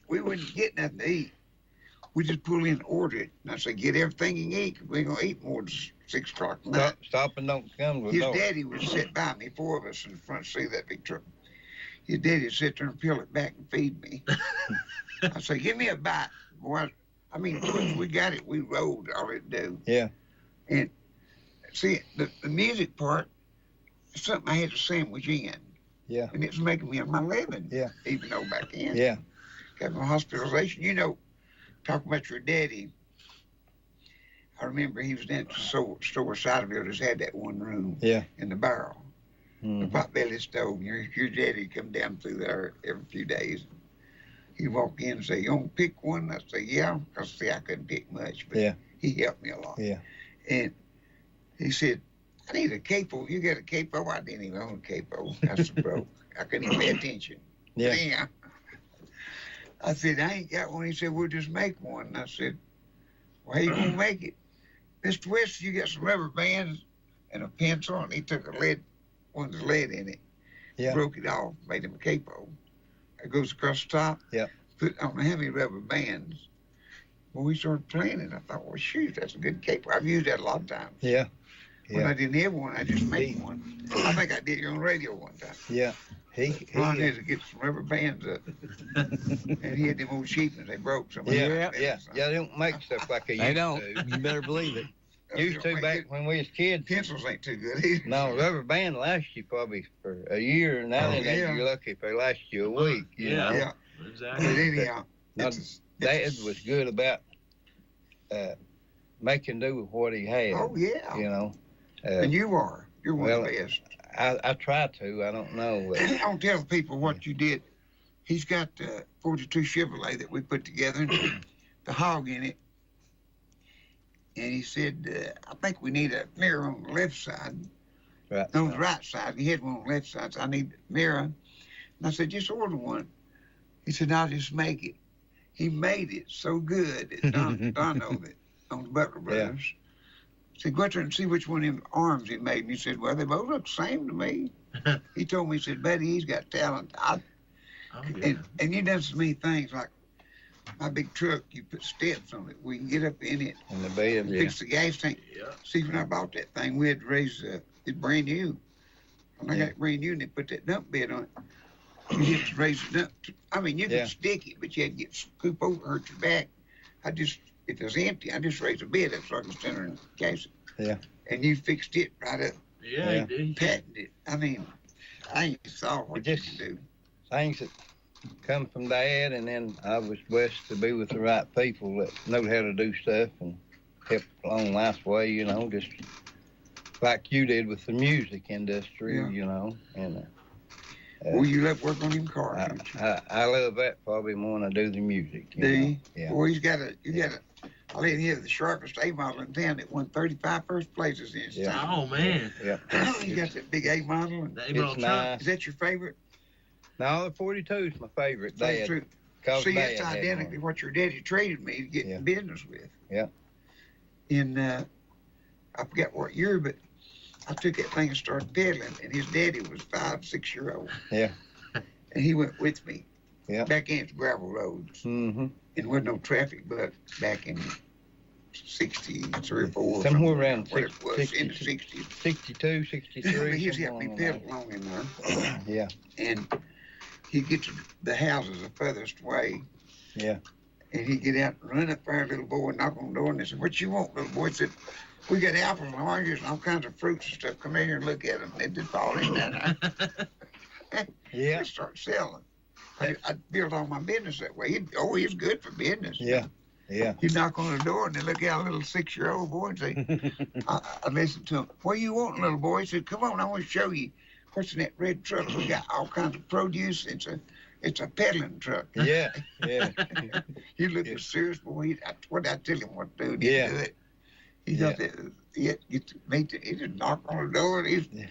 We wouldn't get nothing to eat. We just pull in and order it. And I say, get everything you can eat, 'cause we ain't going to eat more than 6 o'clock at night. Stop and don't come with His door. daddy would sit by me, 4 of us in the front seat of that big truck. His daddy would sit there and peel it back and feed me. I say, give me a bite. Boy, I mean, once we got it, we rolled all it do. Yeah. And see, the music part is something I had to sandwich in. Yeah. And it's making me my living. Yeah. Even though back in. Yeah. Got my hospitalization. You know, talking about your daddy, I remember he was down at the store side of it, just had that one room. Yeah. In the barrel. Mm. The potbelly stove. Your daddy come down through there every few days. He'd walk in and say, you want to pick one? I say, yeah. Because, see, I couldn't pick much, but he helped me a lot. Yeah. And he said, I need a capo. You got a capo? I didn't even own a capo. I was broke. I couldn't even pay attention. Yeah. I said, I ain't got one. He said, we'll just make one. And I said, well, how you going to make it? Mr. West, you got some rubber bands and a pencil. And he took one with lead in it. Yeah. Broke it off, made him a capo. It goes across the top. Yeah. Put, I don't know how many rubber bands. When we started playing it, I thought, well, shoot, that's a good capo. I've used that a lot of times. Yeah. When I didn't have one, I just made one. I think I did it on radio one time. Yeah. Ron had to get some rubber bands up. And he had them old sheepmen. They broke some. Yeah. They don't make stuff like they used to. They don't. You better believe it. Used to back when we was kids. Pencils ain't too good either. No, rubber band lasts you probably for a year, and now you're lucky if they last you a week. You know? Yeah. Exactly. But anyhow, Dad was good about making do with what he had. Oh, yeah. You know. And you are. You're one of the best. I try to. I don't know. I don't tell people what you did. He's got 42 Chevrolet that we put together, and the hog in it. And he said, I think we need a mirror on the left side. Right. No, the right side. He had one on the left side, so I need a mirror. And I said, just order one. He said, I'll just make it. He made it so good that Don know that on the Butler Brothers. I said, go out there and see which one of them arms he made. And he said, well, they both look the same to me. He told me, he said, buddy, he's got talent. And you done so many things, like my big truck, you put steps on it. We can get up in it in the bed, fix the gas tank. Yeah. See, when I bought that thing, we had to raise it's brand new. When I got it brand new, and they put that dump bed on it, you have to raise it up. I mean, you can stick it, but you had to get scoop over, hurt your back. If it was empty, I just raised the bed up so I could stand there and gas it. Yeah. And you fixed it right up. Yeah, he did. Patented it. I mean, I ain't saw what you can do. Things that come from Dad, and then I was blessed to be with the right people that know how to do stuff and help along life's way, you know, just like you did with the music industry, you know. And Well, you love work on them cars. I love that probably more than I do the music. Do you? Yeah. Boy, I let him have the sharpest A model in town that won 35 first places in his time. Oh, man. Yeah. You got that big A model. It's nice. Is that your favorite? No, the 42 is my favorite. Dad. See, that's identically what your daddy traded me to get in business with. Yeah. And I forgot what year, but I took that thing and started pedaling, and his daddy was 5, 6 year old. Yeah. And he went with me. Yeah. Back into gravel roads. Mm-hmm. And wasn't no traffic, but back in 63 or 4. Somewhere around what it was, in the 60s. 62, 63. He's helped me pedal along in there. Yeah. And he'd get to the houses the furthest away. Yeah. And he'd get out and run up there, little boy, and knock on the door, and they said, "What you want, little boy?" He said, "We got apples and oranges and all kinds of fruits and stuff. Come in here and look at them." They'd just fall in there. Yeah. They start selling. I built all my business that way. He's good for business. Yeah. Yeah. He'd knock on the door and they look at a little 6-year-old boy and say, I listened to him. "What you want, little boy?" He said, "Come on, I want to show you what's in that red truck. We got all kinds of produce. It's a peddling truck." Yeah. Yeah. He looked serious, boy. What I tell him what to do, he'd do it. He got that. He just knocked on the door and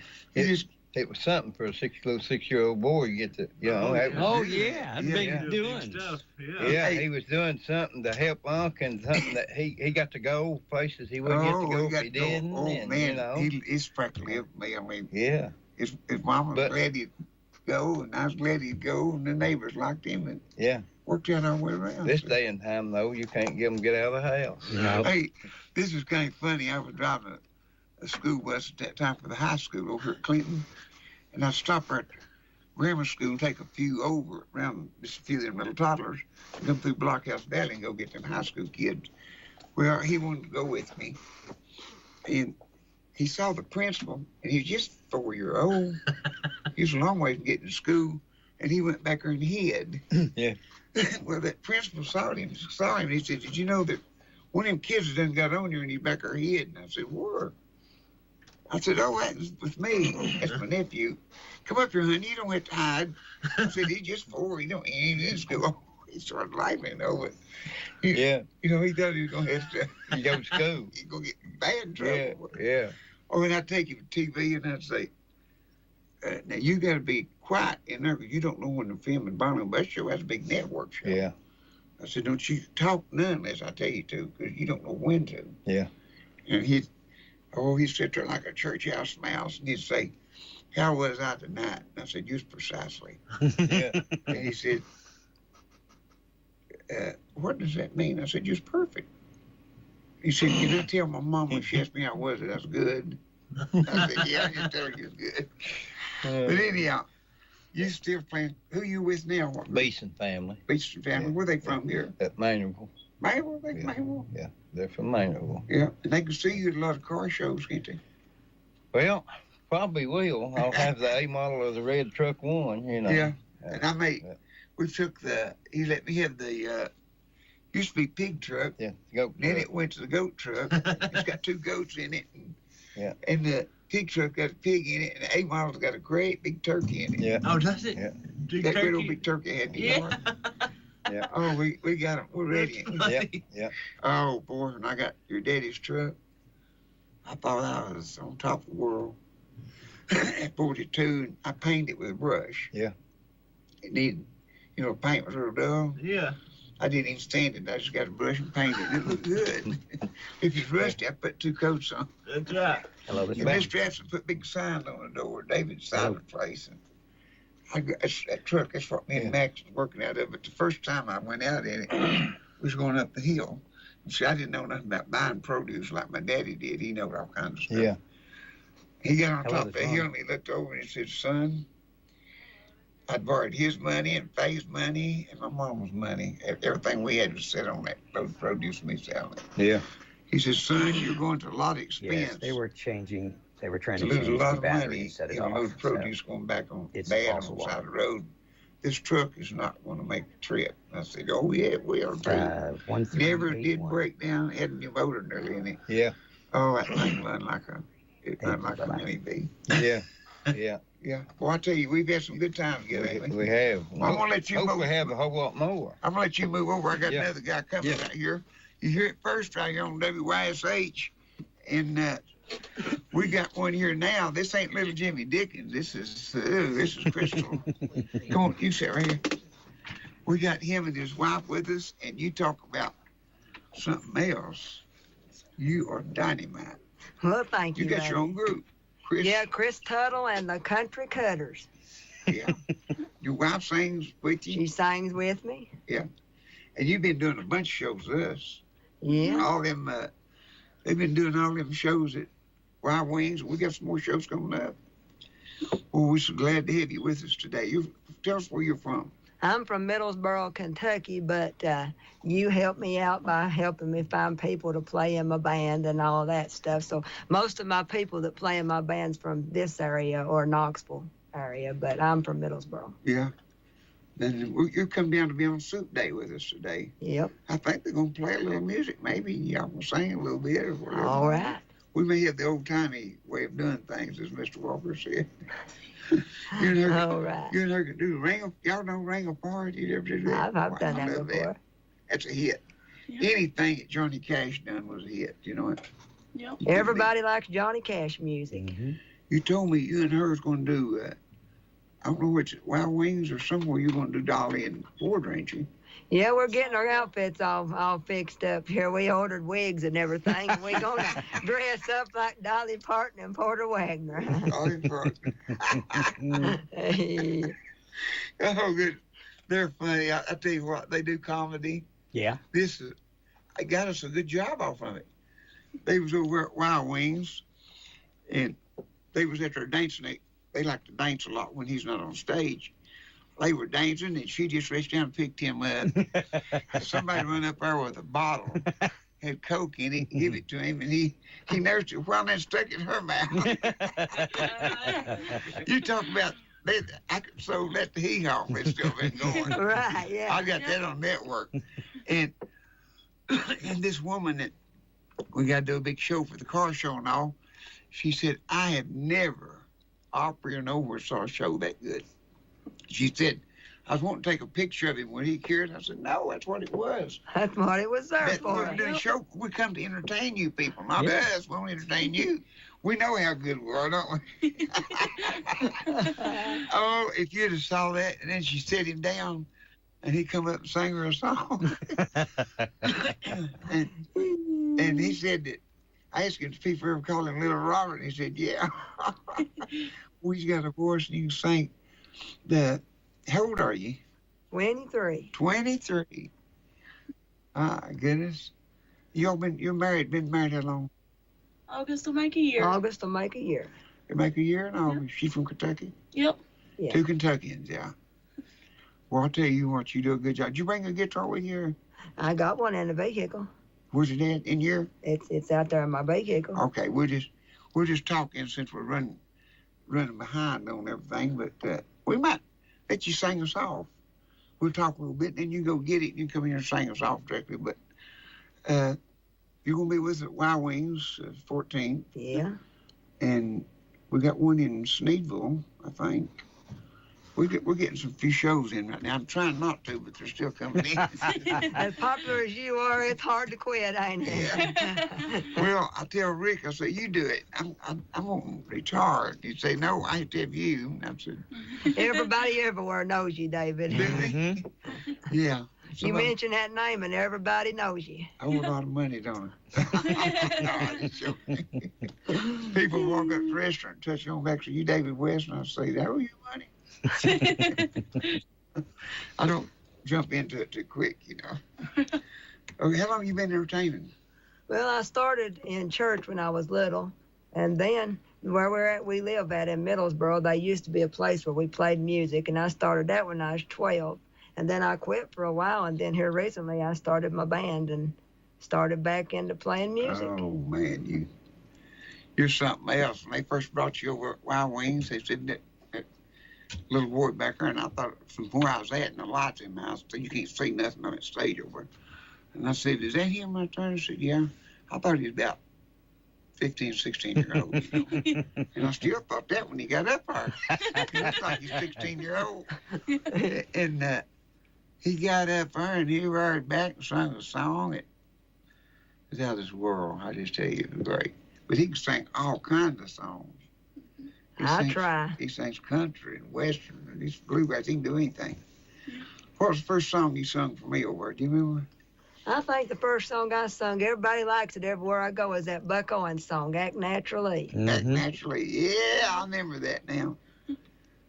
it was something for a 6-year-old boy to get to, That's big doing. Stuff. Yeah, he was doing something to help Unc and something that he got to go places he wouldn't get to go if he didn't. Oh, man, he's practically helped me. I mean, yeah. His mama was glad he'd go, and I was glad he'd go, and the neighbors liked him, and worked out our way around. This day and time, though, you can't get them to get out of the house. No. Hey, this is kind of funny. I was driving a school bus at that time for the high school over at Clinton, and I'd stop there at grammar school and take a few over around just a few of them little toddlers and come through Blockhouse Valley and go get them high school kids. Well, he wanted to go with me, and he saw the principal, and he was just 4-year-old. He was a long way from getting to school, and he went back there and hid. Yeah. Well, that principal saw him, and he said, "Did you know that one of them kids that done got on you and he's back there hid?" And I said, "Where?" I said, "Oh, that's with me. That's my nephew. Come up here, honey. You don't have to hide." I said, "He's just 4. He ain't in school." He started laughing over it. He thought he was going to have to go to school. He's going to get in bad trouble. Yeah. Or then I'd take him to TV and I'd say, "Now you got to be quiet in there because you don't know when the film and Barnum Bus show has a big network show." Yeah. I said, "Don't you talk none unless I tell you to, because you don't know when to." Yeah. And he'd sit there like a church house mouse, and he'd say, "How was I tonight?" And I said, "Just precisely." Yeah. And he said, "What does that mean?" I said, "Just perfect." He said, "Can I tell my mom when she asked me how was it, I was good?" I said, "Yeah, I can tell her you're good." But anyhow, you still playing. Who you with now? Beeson family. Beeson family. Where they from here? At Maynardville. Maynardville? Maynardville? Yeah, they're from Maynardville. Yeah, and they can see you at a lot of car shows, can't they? Well, probably will. I'll have the A model of the red truck one, Yeah, and we took he let me have the, used to be pig truck. Yeah, goat Then truck. it went to the goat truck. It's got 2 goats in it. Yeah. And the pig truck got a pig in it, and the A model's got a great big turkey in it. Yeah. Oh, does it? Yeah. That great old big turkey had me on. Yeah. Oh, we got him. We're ready. Yeah. Oh, boy, when I got your daddy's truck, I thought I was on top of the world. At 42, and I painted it with a brush. Yeah. It needed, paint was real dull. Yeah. I didn't even stand it. I just got a brush and painted it. It looked good. If it's rusty, I put 2 coats on. That's right. Hello, And Mr. Jackson put big signs on the door, David's Silent Place. And that truck, that's what me and Max was working out of. But the first time I went out in it, we was going up the hill. And see, I didn't know nothing about buying produce like my daddy did. He knew all kinds of stuff. Yeah. He got on top of the hill and he looked over and he said, "Son, I'd borrowed his money and Faye's money and my mama's money. Everything we had was set on that produce me selling. Yeah. He said, "Son, you're going to a lot of expense. Yes, they were trying to to lose a change lot the of battery money and set it in off. load produce going back on it's bad on possible. the side of the road. This truck is not going to make the trip." And I said, "Oh, yeah, it will, too." Never did break down, had any motor nearly in it. Yeah. Oh, that thing run like a honeybee. Yeah. Yeah. Yeah. Well, I tell you, we've had some good times together. haven't We have. Well, I'm gonna let you Hope move. we have a whole lot more. I'm gonna let you move over. I got Yeah. another guy coming Yeah. out here. You hear it first right here on WYSH, and we got one here now. This ain't little Jimmy Dickens. This is Crystal. Come on, you sit right here. We got him and his wife with us, and you talk about something else. You are dynamite. Well, thank you. You got your own group, Chris. Yeah, Chris Tuttle and the Country Cutters. Yeah. Your wife sings with you. She sings with me. Yeah. And you've been doing a bunch of shows with us. Yeah. All them, they've been doing all them shows at Wild Wings. We got some more shows coming up. Well, we're so glad to have you with us today. Tell us where you're from. I'm from Middlesboro, Kentucky, but you helped me out by helping me find people to play in my band and all that stuff. So most of my people that play in my band's from this area or Knoxville area, but I'm from Middlesboro. Yeah. Then you come down to be on Soup Day with us today. Yep. I think they're going to play a little music. Maybe y'all will sing a little bit or whatever. All right. We may have the old-timey way of doing things, as Mr. Walker said. You and her, All right. You and her can do ring. Y'all know Ring Apart? You ever do that? I've done I that love before. That's a hit. Yeah. Anything that Johnny Cash done was a hit. You know it. Yep. Everybody likes Johnny Cash music. Mm-hmm. You told me you and her was going to do. I don't know which Wild Wings or somewhere you're going to do Dolly and Ford, ain't you? Yeah, we're getting our outfits all fixed up here. We ordered wigs and everything. And we're going to dress up like Dolly Parton and Porter Wagner. Dolly Parton. Oh, good. They're funny. I tell you what, they do comedy. Yeah. I got us a good job off of it. They was over at Wild Wings, and they was at their dancing. They like to dance a lot when he's not on stage. They were dancing, and she just reached down and picked him up. Somebody run up there with a bottle, had Coke in it, give it to him, and he nursed it while then stuck it in her mouth. You talk about that. I could so let the hee-haw. It's still been going. Right, yeah. I got that on network. And this woman that we got to do a big show for the car show and all, she said, I have never Opry and over saw a show that good. She said, I was wanting to take a picture of him when he cured. I said, no, that's what it was. That's what it was there for. We're doing a show. We come to entertain you people, not us. We don't entertain you. We know how good we are, don't we? Oh, if you'd have saw that, and then she set him down, and he come up and sang her a song. and he said that, I asked him if people ever called him Little Robert, and he said, yeah. We've got a voice and you can sing. How old are you? 23. 23. Ah, goodness. You're been married how long? August will make a year. August will make a year. You make a year in August. She from Kentucky? Yep. Yeah. 2 Kentuckians, yeah. Well, I'll tell you what, you do a good job. Did you bring a guitar with you? I got one in the vehicle. Where's it at? In your? It's out there in my vehicle. Okay, we're just talking since we're running behind on everything, but we might let you sing us off. We'll talk a little bit, and then you go get it, and you come here and sing us off directly. But you're going to be with us at Wild Wings 14th. Yeah. And we got one in Sneedville, I think. We're getting some few shows in right now. I'm trying not to, but they're still coming in. As popular as you are, it's hard to quit, ain't it? Yeah. Well, I tell Rick, I say, you do it. I'm going to retire. He'd say, no, I have to have you. And I said, Everybody everywhere knows you, David. do they? Yeah. You mention that name and everybody knows you. I owe a lot of money, don't I? People walk up to the restaurant and touch on back to you, David West, and I say, I owe you money. I don't jump into it too quick, you know. Okay, how long have you been entertaining? Well, I started in church when I was little, and then where we live at in Middlesboro, there used to be a place where we played music, and I started that when I was 12. And then I quit for a while, and then here recently I started my band and started back into playing music. Oh, man, you're something else. When they first brought you over at Wild Wings, they said that little boy back there, and I thought from where I was at, and the lights in my house, so you can't see nothing on that stage over. And I said, is that him right there? I said, yeah. I thought he was about 15, 16-year-olds. You know? And I still thought that when he got up there. He looked like he's 16-year-old. And he got up there and he roared back and sung a song. It was out of this world. I just tell you, it was great. But he can sing all kinds of songs. He sings country and western and he's bluegrass. He can do anything. What was the first song you sung for me over there? Do you remember? I think the first song I sung, everybody likes it everywhere I go, is that Buck Owens song, Act Naturally. Mm-hmm. Act Naturally. Yeah, I remember that now.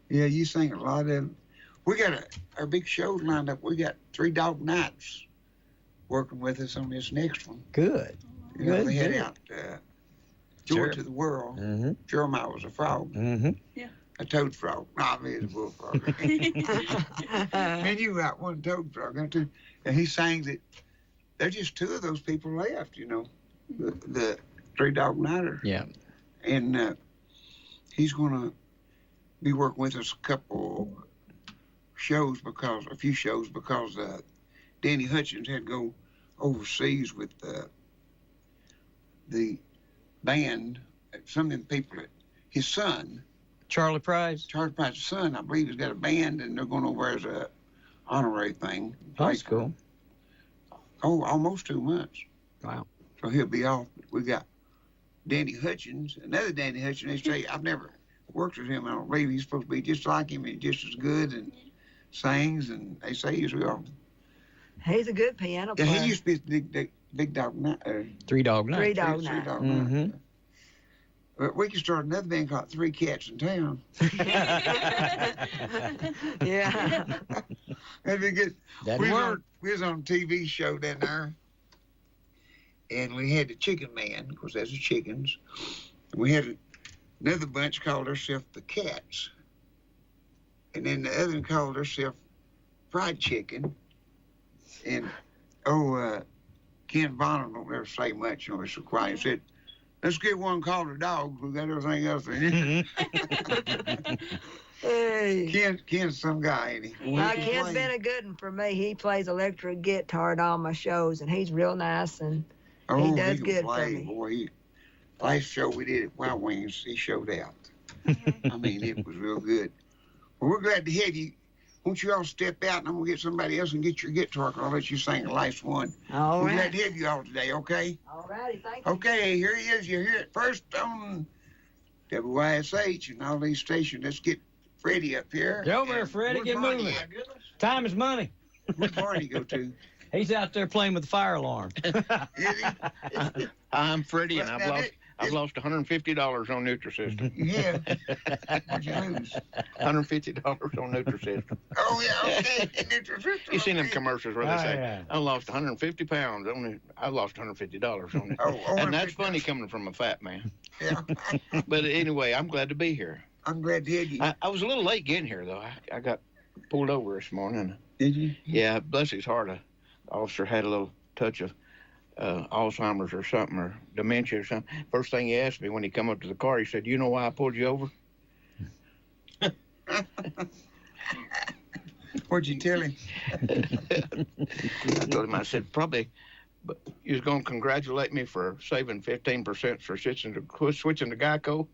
Yeah, you sing a lot of them. We got our big shows lined up. We got 3 Dog Nights working with us on this next one. Good. You know, Good, they had good. out Joy to the World. Mm-hmm. Jeremiah was a frog. Mm-hmm. Yeah. A toad frog. No, me is a bullfrog. And you got one toad frog, don't you? And he sang that. There's just 2 of those people left, you know, the 3 Dog Nighters. Yeah. And he's going to be working with us a few shows because Danny Hutchins had to go overseas with the band. Some of them people, his son, Charlie Price's son, I believe, has got a band, and they're going over as a honorary thing. Oh, that's cool. Oh, almost 2 months. Wow. So he'll be off. We got Danny Hutchins, another Danny Hutchins. They say I've never worked with him. I don't believe he's supposed to be just like him and just as good and sings. And they say he's real. He's a good piano player. Yeah, he used to be big Dog Night. 3 Dog Night. 3 Dog Night. Mm-hmm. But we could start another band called 3 Cats in Town. Yeah. That'd be good. That'd work. We was on a TV show down there, and we had the Chicken Man, of course, that's the chickens. And we had another bunch called themselves the Cats. And then the other one called herself Fried Chicken. And, Ken Bonham don't ever say much, you know, it's so quiet. He said, let's get one called the Dogs. We got everything else in it. Hey. Ken's some guy, ain't he? Ken's been a good one for me. He plays electric guitar at all my shows, and he's real nice, and he does good for me. Boy, last show we did at Wild Wings, he showed out. I mean, it was real good. Well, we're glad to have you. Won't you all step out, and I'm going to get somebody else and get your guitar, and I'll let you sing the last one. All we're right. glad to have you all today, okay? All righty, thank you. Okay, here he is. You hear it first on WYSH and all these stations. Let's get Freddie up here. Get over here, Freddie. Get moving. Time is money. Where's Barney go to? He's out there playing with the fire alarm. I'm Freddie, and I've lost $150 on Nutrisystem. Yeah. What'd you lose? $150 on Nutrisystem. Oh, yeah, okay. Nutrisystem. You seen them commercials where they say, yeah. I lost 150 pounds. I lost $150 on it. And that's funny coming from a fat man. Yeah. But anyway, I'm glad to be here. I'm glad to have you. I was a little late getting here, though. I got pulled over this morning. Did you? Yeah, bless his heart. The officer had a little touch of Alzheimer's or something, or dementia or something. First thing he asked me when he come up to the car, he said, you know why I pulled you over? What'd you tell him? I told him, I said, probably, but you was going to congratulate me for saving 15% for switching to Geico.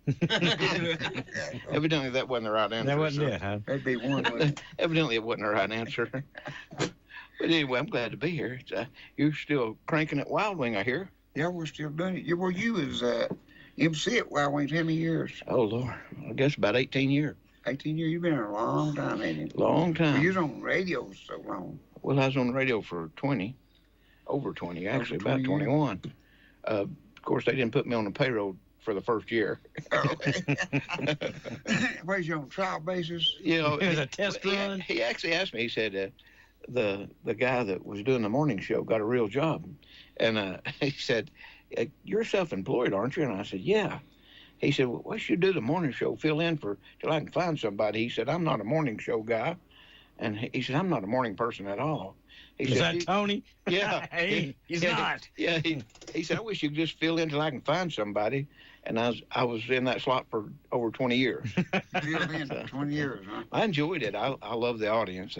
Evidently, that wasn't the right answer. That wasn't it, huh? That'd be one, wouldn't it? Evidently, it wasn't the right answer. But anyway, I'm glad to be here. You're still cranking at Wild Wing, I hear. Yeah, we're still doing it. Well, you was MC at Wild Wings how many years? Oh, Lord. I guess about 18 years. 18 years? You've been here a long time, ain't you? Long time. Well, you was on radio so long. Well, I was on the radio for 20, over 20, actually, Over 20 about 21. Of course, they didn't put me on the payroll for the first year. Okay. Where's you on trial basis? You know, It was a test run. He actually asked me, he said, the guy that was doing the morning show got a real job. And he said, you're self-employed, aren't you? And I said, yeah. He said, well, what should you do the morning show? Fill in till I can find somebody. He said, I'm not a morning show guy. And he said, I'm not a morning person at all. Is that Tony? Yeah. He's not. Yeah, he said, I wish you could just fill in till I can find somebody. And I was in that slot for over 20 years. Filled in for 20 years, huh? I enjoyed it. I love the audience.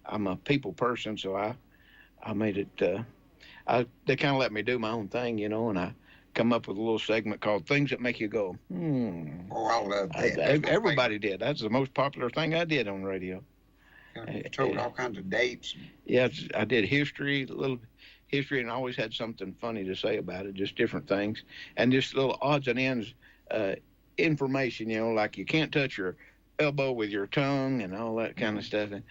I'm a people person, so I made it. They kind of let me do my own thing, you know, and I come up with a little segment called Things That Make You Go, Oh, I love that. Everybody did. That's the most popular thing I did on radio. Told all kinds of dates. Yeah, I did history, a little history, and I always had something funny to say about it, just different things. And just little odds and ends information, like you can't touch your elbow with your tongue and all that kind of stuff. And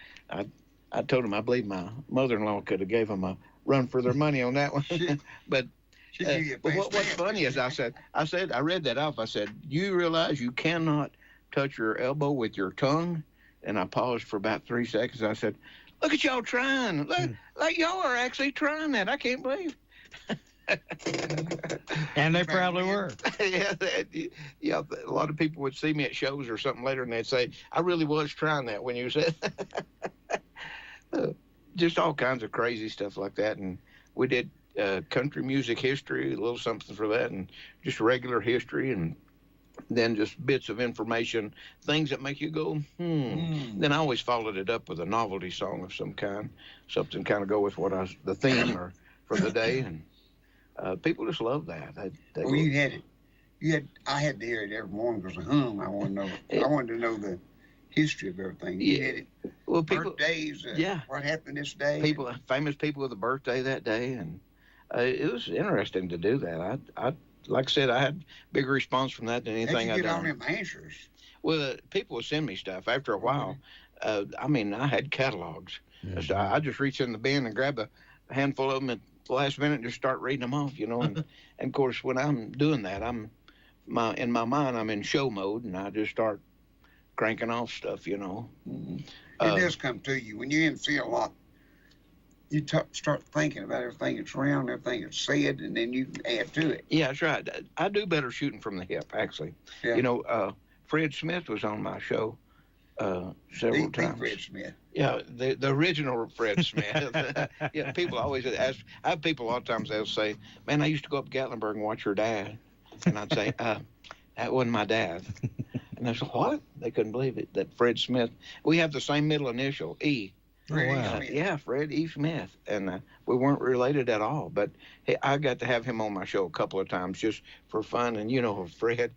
I told him I believe my mother-in-law could have gave them a run for their money on that one. But what's funny is I read that off. I said, you realize you cannot touch your elbow with your tongue? And I paused for about 3 seconds. I said, look at y'all trying. Like y'all are actually trying that. I can't believe. And they probably were. Yeah, a lot of people would see me at shows or something later, and they'd say, I really was trying that when you said just all kinds of crazy stuff like that. And we did country music history, a little something for that, and just regular history, and then just bits of information, things that make you go, Then I always followed it up with a novelty song of some kind, something kind of go with the theme or for the day, and people just love that. You had it. I had to hear it every morning because I wanted to know the history of everything. You had it. Well, people, birthdays. What happened this day? Famous people with a birthday that day, and it was interesting to do that. I like I said, I had bigger response from that than anything I'd done. How'd you get all them answers? Well, people would send me stuff. After a while, I had catalogs. Mm-hmm. So I just reach in the bin and grab a handful of them at the last minute and just start reading them off, And of course, when I'm doing that, in my mind, I'm in show mode, and I just start cranking off stuff, Mm-hmm. It does come to you. When you're in the field a lot, you start thinking about everything that's around, everything that's said, and then you can add to it. Yeah, that's right. I do better shooting from the hip, actually. Yeah. Fred Smith was on my show several times. Fred Smith. Yeah, the original Fred Smith. Yeah, people always ask. I have people a lot of times they'll say, "Man, I used to go up to Gatlinburg and watch your dad," and I'd say, "That wasn't my dad." And they said, "What?" They couldn't believe it. That Fred Smith. We have the same middle initial, E. Wow. Yeah, Fred E. Smith, and we weren't related at all. But I got to have him on my show a couple of times just for fun. And Fred,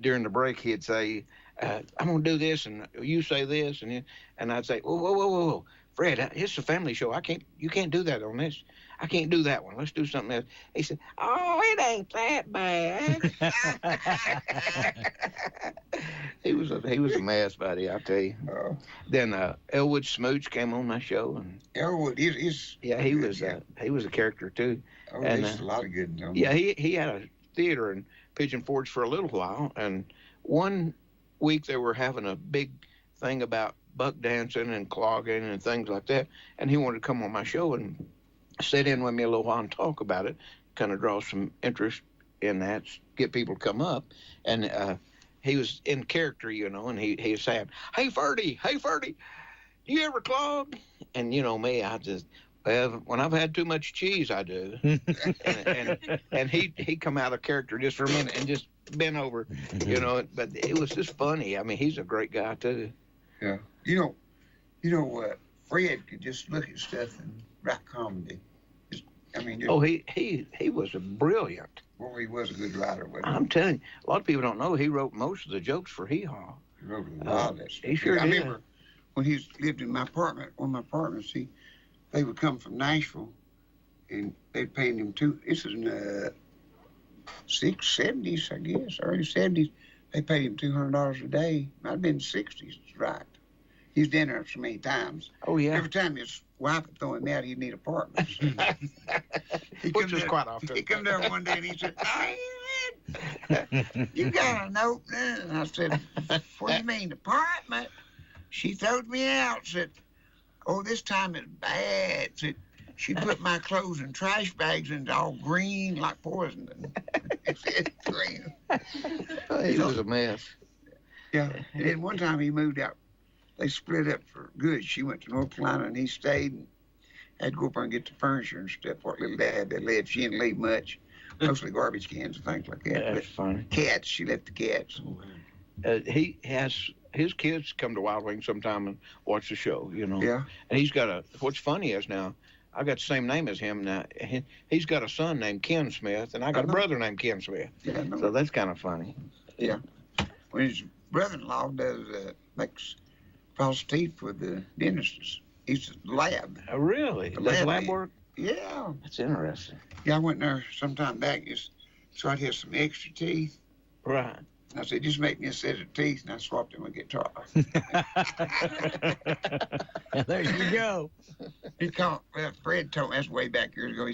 during the break he'd say, "I'm gonna do this, and you say this," and I'd say, "Whoa, Fred, it's a family show. You can't do that on this. I can't do that one. Let's do something else." He said, "Oh, it ain't that bad." He was a mess, buddy, I tell you. Then Elwood Smooch came on my show, and Elwood is he was a character too. Oh, there's a lot of good ones. Yeah, he had a theater in Pigeon Forge for a little while, and one week they were having a big thing about buck dancing and clogging and things like that, and he wanted to come on my show and sit in with me a little while and talk about it, kind of draw some interest in that, get people to come up. And he was in character, and he was saying, hey Ferdy, do you ever clog? And me, when I've had too much cheese, I do. and he come out of character just for a minute and just bent over, but it was just funny. I mean, he's a great guy too. Yeah. Fred could just look at stuff and write comedy. He was brilliant. Well, he was a good writer. I'm telling you, a lot of people don't know he wrote most of the jokes for Hee Haw. He wrote a lot of that stuff. He sure did. I remember when he lived in my apartment, one of my apartments, they would come from Nashville, and they'd pay him this was in the 70s, I guess, early 70s. They paid him $200 a day. Might have been 60s, right. He's been there so many times. Oh, yeah. Every time his wife would throw him out, he'd need apartments. Which was quite often. He come there one day and he said, you got an opening? And I said, what do you mean, apartment? She throwed me out, said, oh, this time it's bad. Said, she put my clothes in trash bags and it's all green like poison. It's green. He was a mess. Yeah. And then one time he moved out. They split up for good. She went to North Carolina and he stayed and had to go up there and get the furniture and stuff. What little dad they left. She didn't leave much. Mostly garbage cans and things like that. That's funny. Cats. She left the cats. He has his kids come to Wild Wing sometime and watch the show, Yeah. And he's got what's funny is now, I got the same name as him now. He's got a son named Ken Smith, and I got a brother named Ken Smith. Yeah, so that's kind of funny. Yeah. When his brother-in-law makes false teeth for the dentist. He's a lab. Oh, really? Does lab work? Yeah. That's interesting. Yeah, I went there sometime back so I'd have some extra teeth. Right. I said, just make me a set of teeth, and I swapped them with guitar. There you go. Fred told me, that's way back years ago,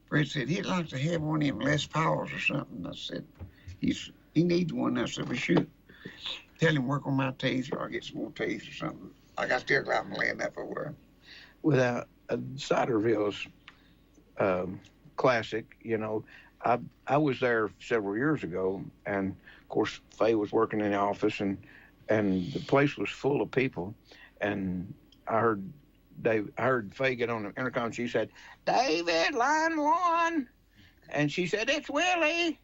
Fred said, he'd like to have one of them Les Pauls or something. I said, he needs one. I said, well, shoot. Tell him work on my teeth, or I'll get some more teeth or something. Like I still got them laying up over. Without Ciderville's classic, I was there several years ago, and of course Faye was working in the office, and the place was full of people, and I heard Faye get on the intercom. She said, "David, line 1," and she said, "It's Willie,"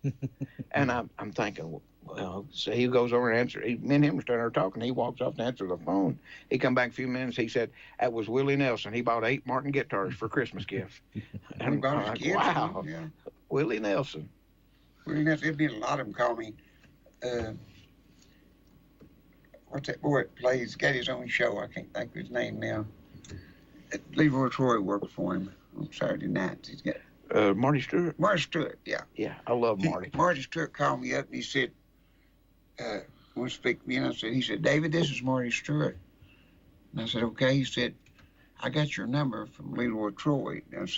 and I'm thinking, well, so he goes over and answers. Me and him were standing there talking. He walks off to answer the phone. He come back a few minutes. He said, that was Willie Nelson. He bought 8 Martin guitars for Christmas gift. And I'm like, wow, yeah. Willie Nelson. Willie Nelson, there'd be a lot of them call me. What's that boy that plays? He's got his own show. I can't think of his name now. Leroy Troy works for him on Saturday nights. He's got Marty Stewart? Marty Stewart, yeah. Yeah, I love Marty. Marty Stewart called me up and he said, want to speak to me? And he said, David, this is Marty Stewart. And I said, okay. He said, I got your number from Leroy Troy. And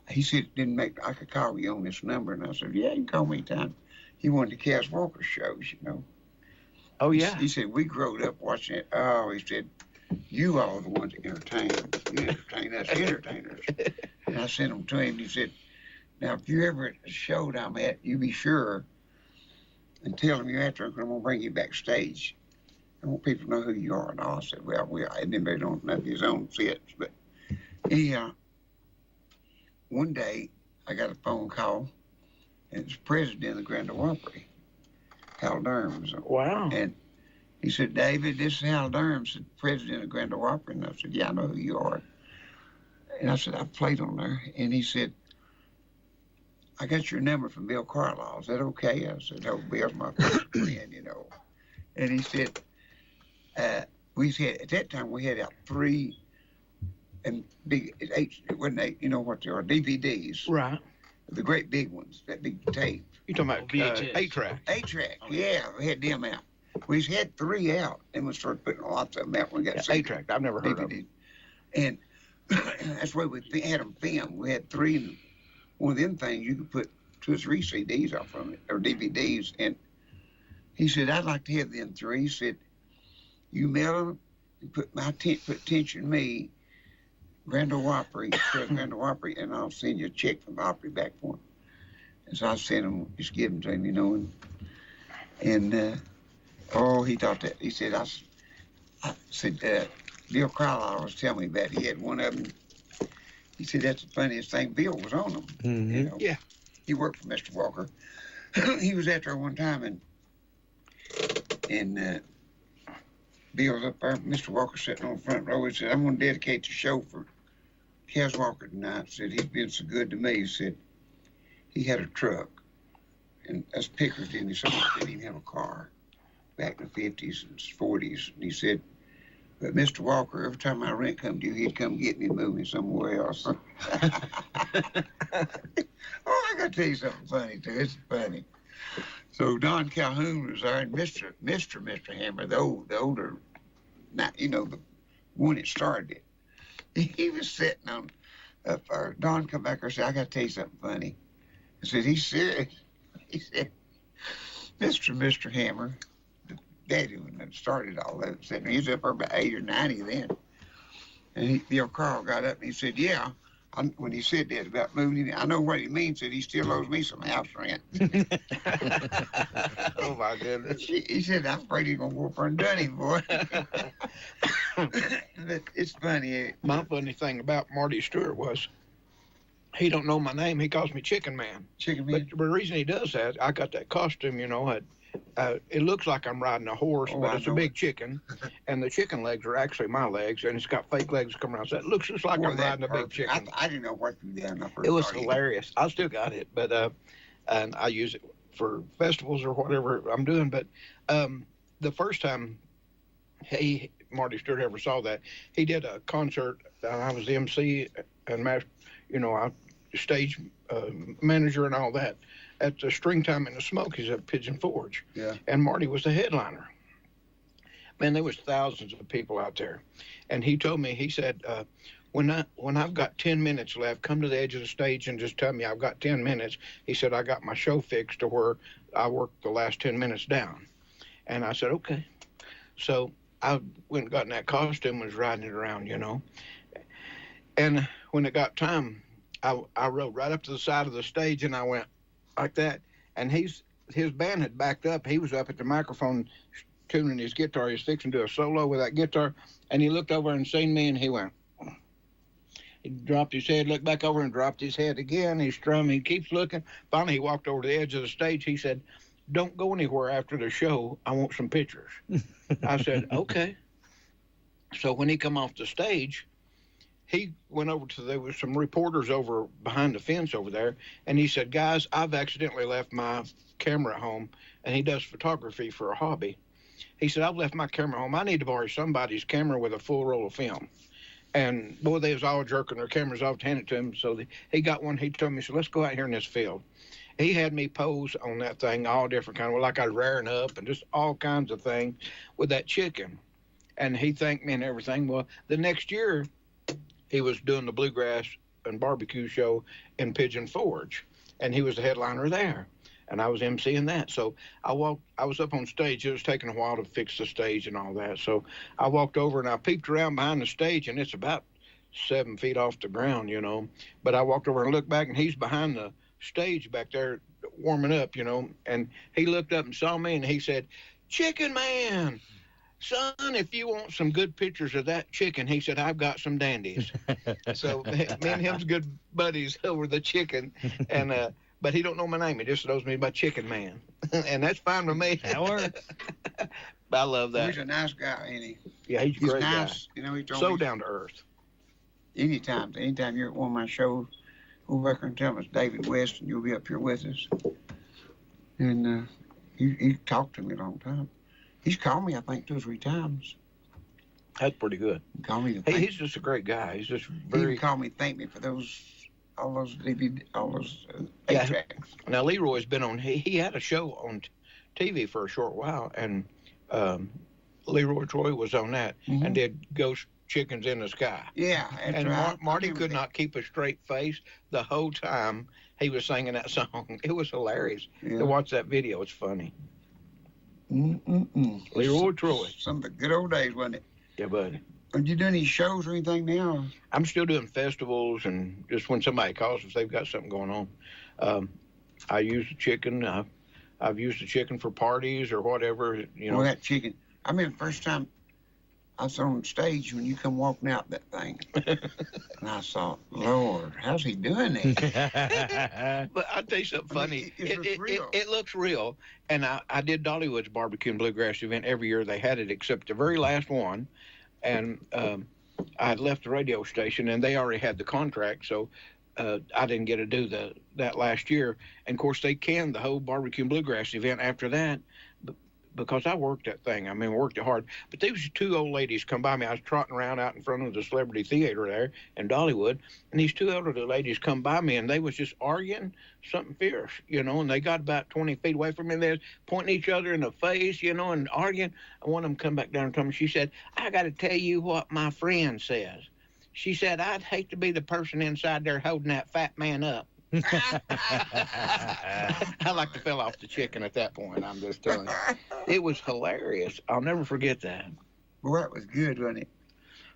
he said, I could call you on this number. And I said, yeah, you can call me anytime. He wanted the Cass Walker shows, Oh, yeah. He said, we growed up watching it. Oh, he said, you all are the ones that entertain. You entertain us entertainers. And I sent them to him. He said, now, if you're ever at the show that I'm at, you be sure and tell him you're after him, because I'm going to bring you backstage. I want people to know who you are. And all. I said, well, I didn't really know none of his own sets. But anyhow, one day I got a phone call, and it was the president of the Grand Ole Opry, Hal Durham. Wow. And he said, David, this is Hal Durham, said, president of Grand Ole Opry. And I said, yeah, I know who you are. And I said, I played on there. And he said, I got your number from Bill Carlisle. Is that okay? I said, oh, Bill's my best friend, And he said, at that time we had out 3 and big, 8, it wasn't 8, you know what they are, DVDs. Right. The great big ones, that big tape. You talking about VHS. 8-track? 8-track, yeah, we had them out. We had 3 out, and we started putting lots of them out. We got 8-track, I've never heard of them. And that's why we had them filmed. We had 3, and one of them things you could put 2 or 3 CDs off from it, or DVDs. And he said, I'd like to have them 3. He said, you mail them and put attention me, Grand Ole Opry, Grand Ole Opry, and I'll send you a check from the Opry back for him. And so I sent him, just give them to him, and he thought that, he said, I said, Bill Carlisle was telling me that he had one of them. He said, that's the funniest thing. Bill was on them. Mm-hmm. Yeah. He worked for Mr. Walker. He was out there one time, and Bill was up there. Mr. Walker sitting on the front row. He said, I'm going to dedicate the show for Cass Walker tonight. He said, he's been so good to me. He said, he had a truck, and us pickers didn't even have a car back in the 50s and 40s. And he said, but Mr. Walker, every time my rent come due, he'd come get me and move me somewhere else. Oh, I got to tell you something funny, too. It's funny. So Don Calhoun was there, and Mr. Hammer, the older, the one that started it, he was sitting on up there. Don come back there and said, I got to tell you something funny. I said, he's serious. He said, Mr. Hammer, Daddy when it started all that, said he was up there about 80 or 90 then. And Bill Carl got up and he said, yeah. When he said that about moving, I know what he means. Said he still owes me some house rent. Oh my goodness! He said, "I'm afraid he's gonna go up there and done him, boy." But it's funny. My funny thing about Marty Stewart was, he don't know my name. He calls me Chicken Man. Chicken Man. But the reason he does that, I got that costume, it looks like I'm riding a horse, but it's a big chicken, and the chicken legs are actually my legs, and it's got fake legs coming around. So it looks just like I'm riding a big chicken. I didn't know what you did. It was hilarious. I still got it, but and I use it for festivals or whatever I'm doing. But the first time Marty Stewart ever saw that, he did a concert, and I was the MC and I stage manager and all that at the Stringtime in the Smokies at Pigeon Forge. Yeah. And Marty was the headliner. Man, there was thousands of people out there. And he told me, he said, when I've got 10 minutes left, come to the edge of the stage and just tell me I've got 10 minutes. He said, I got my show fixed to where I worked the last 10 minutes down. And I said, okay. So I went and got in that costume and was riding it around, And when it got time, I rode right up to the side of the stage and I went like that. And his band had backed up. He was up at the microphone tuning his guitar. He was fixing to do a solo with that guitar. And he looked over and seen me and he went. He dropped his head, looked back over and dropped his head again. He strummed. He keeps looking. Finally, he walked over to the edge of the stage. He said, don't go anywhere after the show. I want some pictures. I said, okay. So when he come off the stage, he went over there was some reporters over behind the fence over there, and he said, guys, I've accidentally left my camera at home, and he does photography for a hobby. He said, I've left my camera home. I need to borrow somebody's camera with a full roll of film. And boy, they was all jerking their cameras off to hand it to him. So he got one. He told me, so let's go out here in this field. He had me pose on that thing, all different kind of, like I was rearing up and just all kinds of things with that chicken. And he thanked me and everything. Well, the next year, he was doing the bluegrass and barbecue show in Pigeon Forge, and he was the headliner there, and I was emceeing that. So I was up on stage. It was taking a while to fix the stage and all that. So I walked over and I peeped around behind the stage, and it's about 7 feet off the ground, But I walked over and looked back, and he's behind the stage back there warming up, And he looked up and saw me, and he said, "Chicken Man, son, if you want some good pictures of that chicken," he said, "I've got some dandies." So me and him's good buddies over the chicken, and but he don't know my name. He just knows me by Chicken Man, and that's fine with me. That works. I love that. He's a nice guy, ain't he? Yeah, he's a great nice. guy. He told so me, down to earth. Anytime you're at one of my shows, go back and tell us David West, and you'll be up here with us. And he talked to me a long time. He's called me, I think, 2 or 3 times. That's pretty good. Call me. He's just a great guy. He's just very. He called me, thank me for all those Yeah. tracks. Now Leroy's been on. He had a show on TV for a short while, and Leroy Troy was on that and did Ghost Chickens in the Sky. Yeah, that's and right. Marty could not keep a straight face the whole time he was singing that song. It was hilarious to watch that video. It's funny. Leroy Troy. Some of the good old days, wasn't it? Yeah, buddy. Are you doing any shows or anything now? I'm still doing festivals, and just when somebody calls if they've got something going on. I use the chicken. I've used the chicken for parties or whatever. Well, that chicken. I remember the first time I was on stage when you come walking out that thing. And I thought, Lord, how's he doing that? But I'll tell you something funny. It looks real. And I did Dollywood's Barbecue and Bluegrass event every year. They had it except the very last one. And I had left the radio station, and they already had the contract, so I didn't get to do that last year. And, of course, they canned the whole Barbecue and Bluegrass event after that because I worked that thing. I mean, worked it hard. But there was 2 old ladies come by me. I was trotting around out in front of the Celebrity Theater there in Dollywood, and these 2 elderly ladies come by me, and they was just arguing something fierce, and they got about 20 feet away from me, and they was pointing each other in the face, and arguing. And one of them come back down and told me, she said, "I got to tell you what my friend says." She said, "I'd hate to be the person inside there holding that fat man up." I like to fell off the chicken at that point, I'm just telling you. It was hilarious. I'll never forget that. Well, that was good, wasn't it?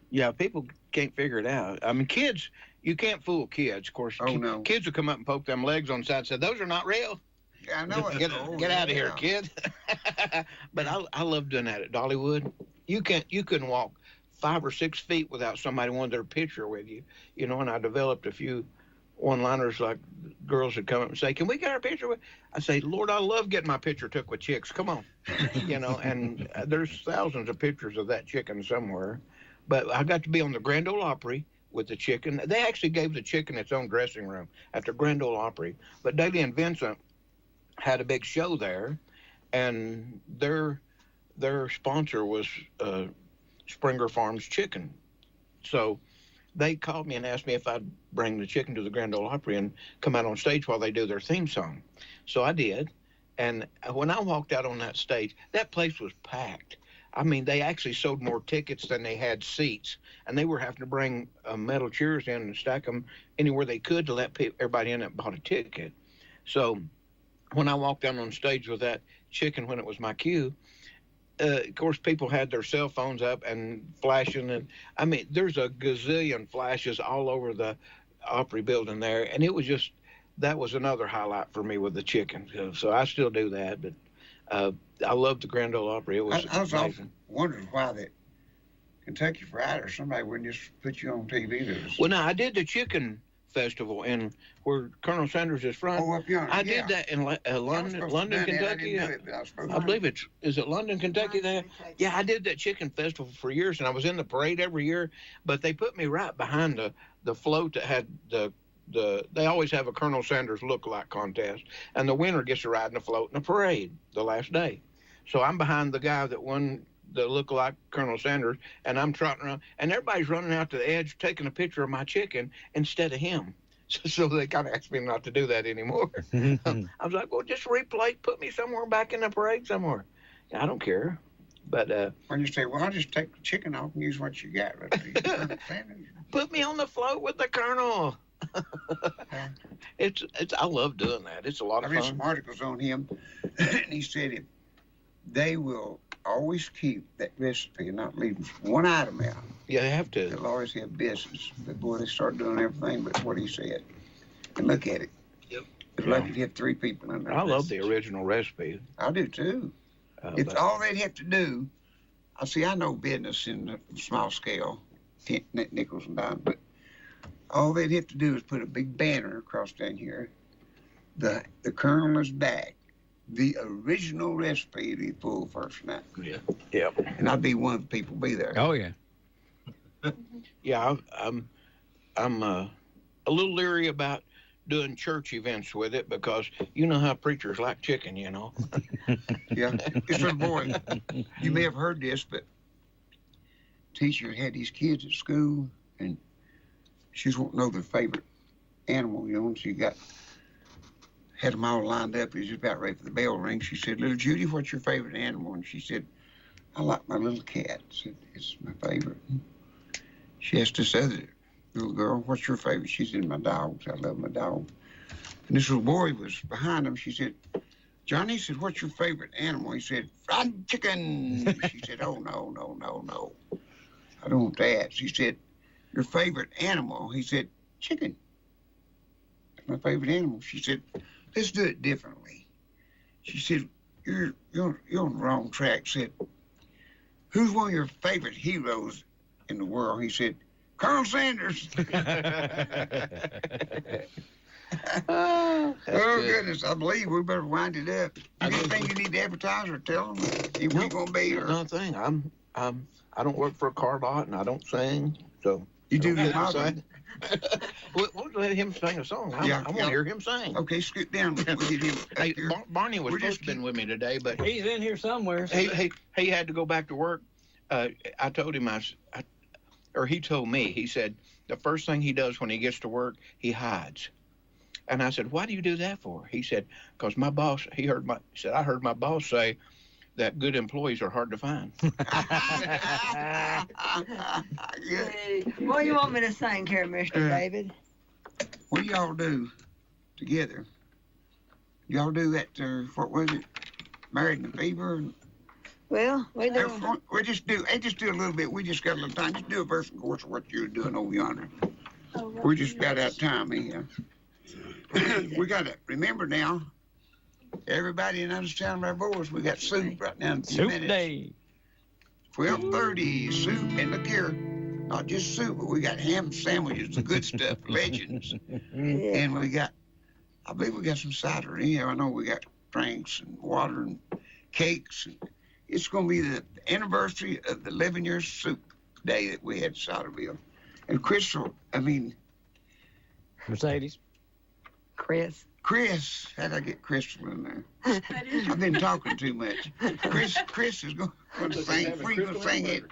Yeah, people can't figure it out. I mean, kids, you can't fool kids, of course. Oh, no. Kids will come up and poke them legs on the side and say, "Those are not real." Yeah, I know it. Get out of here, kid. But I love doing that at Dollywood. You couldn't walk 5 or 6 feet without somebody wanting their picture with you, and I developed a few one-liners like girls would come up and say, "Can we get our picture with?" I say, "Lord, I love getting my picture took with chicks. Come on," And there's thousands of pictures of that chicken somewhere. But I got to be on the Grand Ole Opry with the chicken. They actually gave the chicken its own dressing room at the Grand Ole Opry. But Daly and Vincent had a big show there, and their sponsor was Springer Farms Chicken. So they called me and asked me if I'd bring the chicken to the Grand Ole Opry and come out on stage while they do their theme song. So I did. And when I walked out on that stage, that place was packed. I mean, they actually sold more tickets than they had seats. And they were having to bring metal chairs in and stack them anywhere they could to let everybody in that bought a ticket. So when I walked down on stage with that chicken when it was my cue, of course, people had their cell phones up and flashing. And I mean, there's a gazillion flashes all over the Opry building there. And it was just, that was another highlight for me with the chicken. So I still do that. But I love the Grand Ole Opry. It was I was amazing. often wondering why that Kentucky Fried or somebody wouldn't just put you on TV. Well, now, I did the chicken festival in where Colonel Sanders is from. Oh, up yonder. I did that in London, Kentucky. I believe is it London, Kentucky there? Yeah, I did that chicken festival for years, and I was in the parade every year. But they put me right behind the float that had they always have a Colonel Sanders look-alike contest, and the winner gets to ride in the float in the parade the last day. So I'm behind the guy that won the look-alike Colonel Sanders, and I'm trotting around, and everybody's running out to the edge taking a picture of my chicken instead of him. So they kind of asked me not to do that anymore. I was like, well, just replay, put me somewhere back in the parade somewhere. I don't care. But when you say, well, I'll just take the chicken off and use what you got. Put me on the float with the Colonel. It's I love doing that. It's a lot of fun. I read some articles on him, and he said if they will always keep that recipe and not leave one item out. Yeah, they have to. They'll always have business. But boy, they start doing everything but what he said. And look at it. Yep. It's lucky to have 3 people in there. I love the original recipe. I do too. It's all they'd have to do. I know business in the small scale, nickels and dimes, but all they'd have to do is put a big banner across down here. The Colonel is back. The original recipe to be pulled first night. Yeah. Yep. And I'd be one of the people be there. Oh yeah. Yeah, I'm a little leery about doing church events with it because you know how preachers like chicken, you know. Yeah. It's a boy. You may have heard this, but teacher had these kids at school and she just won't know their favorite animal, you know, and she had them all lined up. It was just about ready for the bell ring. She said, little Judy, what's your favorite animal? And she said, I like my little cat. I said, it's my favorite. She asked this other little girl, what's your favorite? She said, my dogs. I love my dog. And this little boy was behind him. She said, Johnny, said, what's your favorite animal? He said, fried chicken. She said, oh, no. I don't want that. She said, your favorite animal? He said, chicken. That's my favorite animal. She said, let's do it differently. She said, you're on the wrong track. Said, who's one of your favorite heroes in the world? He said, Colonel Sanders. Oh, goodness, I believe we better wind it up. Anything you need to advertise or tell them if we're going to be here? Nothing. I don't work for a car lot and I don't sing, so. You do get my sing? We'll let him sing a song. I want to hear him sing. Okay, scoot down. We'll get him. Hey, Barney was supposed to have been with me today, but he's in here somewhere. He had to go back to work. I told him he told me. He said the first thing he does when he gets to work, he hides. And I said, why do you do that for? He said, because my boss. I heard my boss say that good employees are hard to find. Hey, what do you want me to sing here, Mr. David? What do y'all do together? Y'all do that, what was it? Married in the Fever? Well, we do. We just do a little bit. We just got a little time. Just do a verse and chorus of what you're doing over yonder. We just got out of time here. We got to remember now, everybody in the sound of our voice, we got soup right now in a few minutes. Soup day. 12:30, soup, and look here. not just soup, but we got ham sandwiches, the good stuff, Legends. Yeah. And we got, I believe we got some cider in here. I know we got drinks and water and cakes. And it's going to be the anniversary of the 11-year soup day that we had at Ciderville. And Mercedes. Chris, how'd I get Crystal in there? I've been talking too much. Chris is going to sing. Before you going to sing it,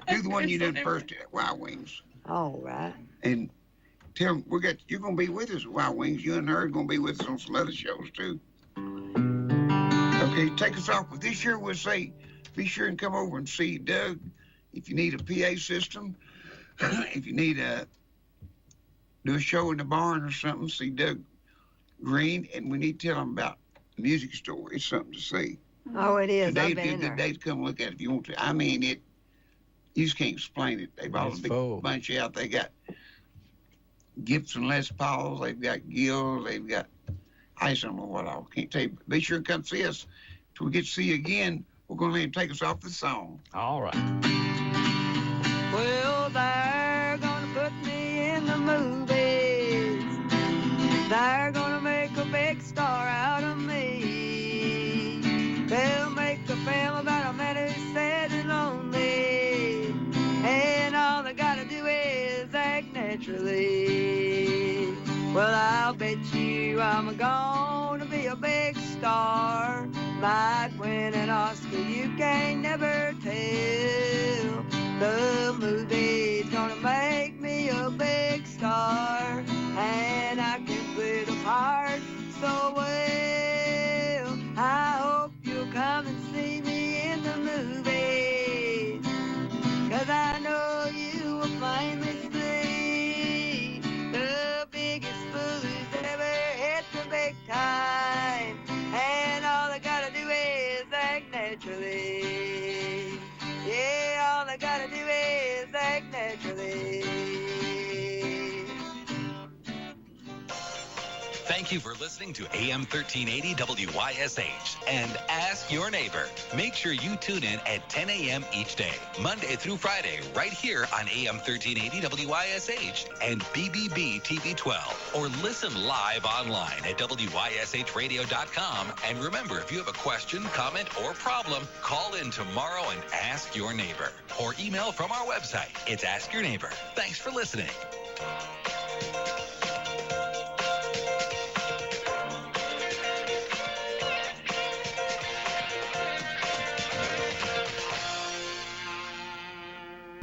do the one you done first at Wild Wings. All right. And tell them you're going to be with us at Wild Wings. You and her are going to be with us on some other shows too. Okay, take us off. But this year we'll say, be sure and come over and see Doug if you need a PA system. If you need do a show in the barn or something, see Doug Green, and we need to tell them about the music store. It's something to see. Oh, it is. Today'd I've be a been good there. day to come look at it if you want to. I mean, you just can't explain it. They've all a It's big full. bunch out. They got Gibson Les Pauls. They've got Gills. They've got, I just don't know what all. Can't tell you. But be sure and come see us. Till we get to see you again, we're going to let him take us off the song. All right. Well, they're gonna put me in the movies. They're gonna make a big star out of me. They'll make a film about a man who's sad and lonely, and all they gotta do is act naturally. Well, I'll bet you I'm gonna be a big star. Might win an Oscar, you can never tell. The movie's gonna make me a big star, and I can play the part so well. I hope you'll come and see me in the movies, 'cause I know you will plainly see the biggest fool who's ever hit the big time, and all I gotta do is act naturally. Yeah, all I gotta do is act naturally. Thank you for listening to AM 1380 WYSH and Ask Your Neighbor. Make sure you tune in at 10 a.m. each day, Monday through Friday, right here on AM 1380 WYSH and BBB TV 12. Or listen live online at WYSHradio.com. And remember, if you have a question, comment, or problem, call in tomorrow and ask your neighbor. Or email from our website. It's Ask Your Neighbor. Thanks for listening.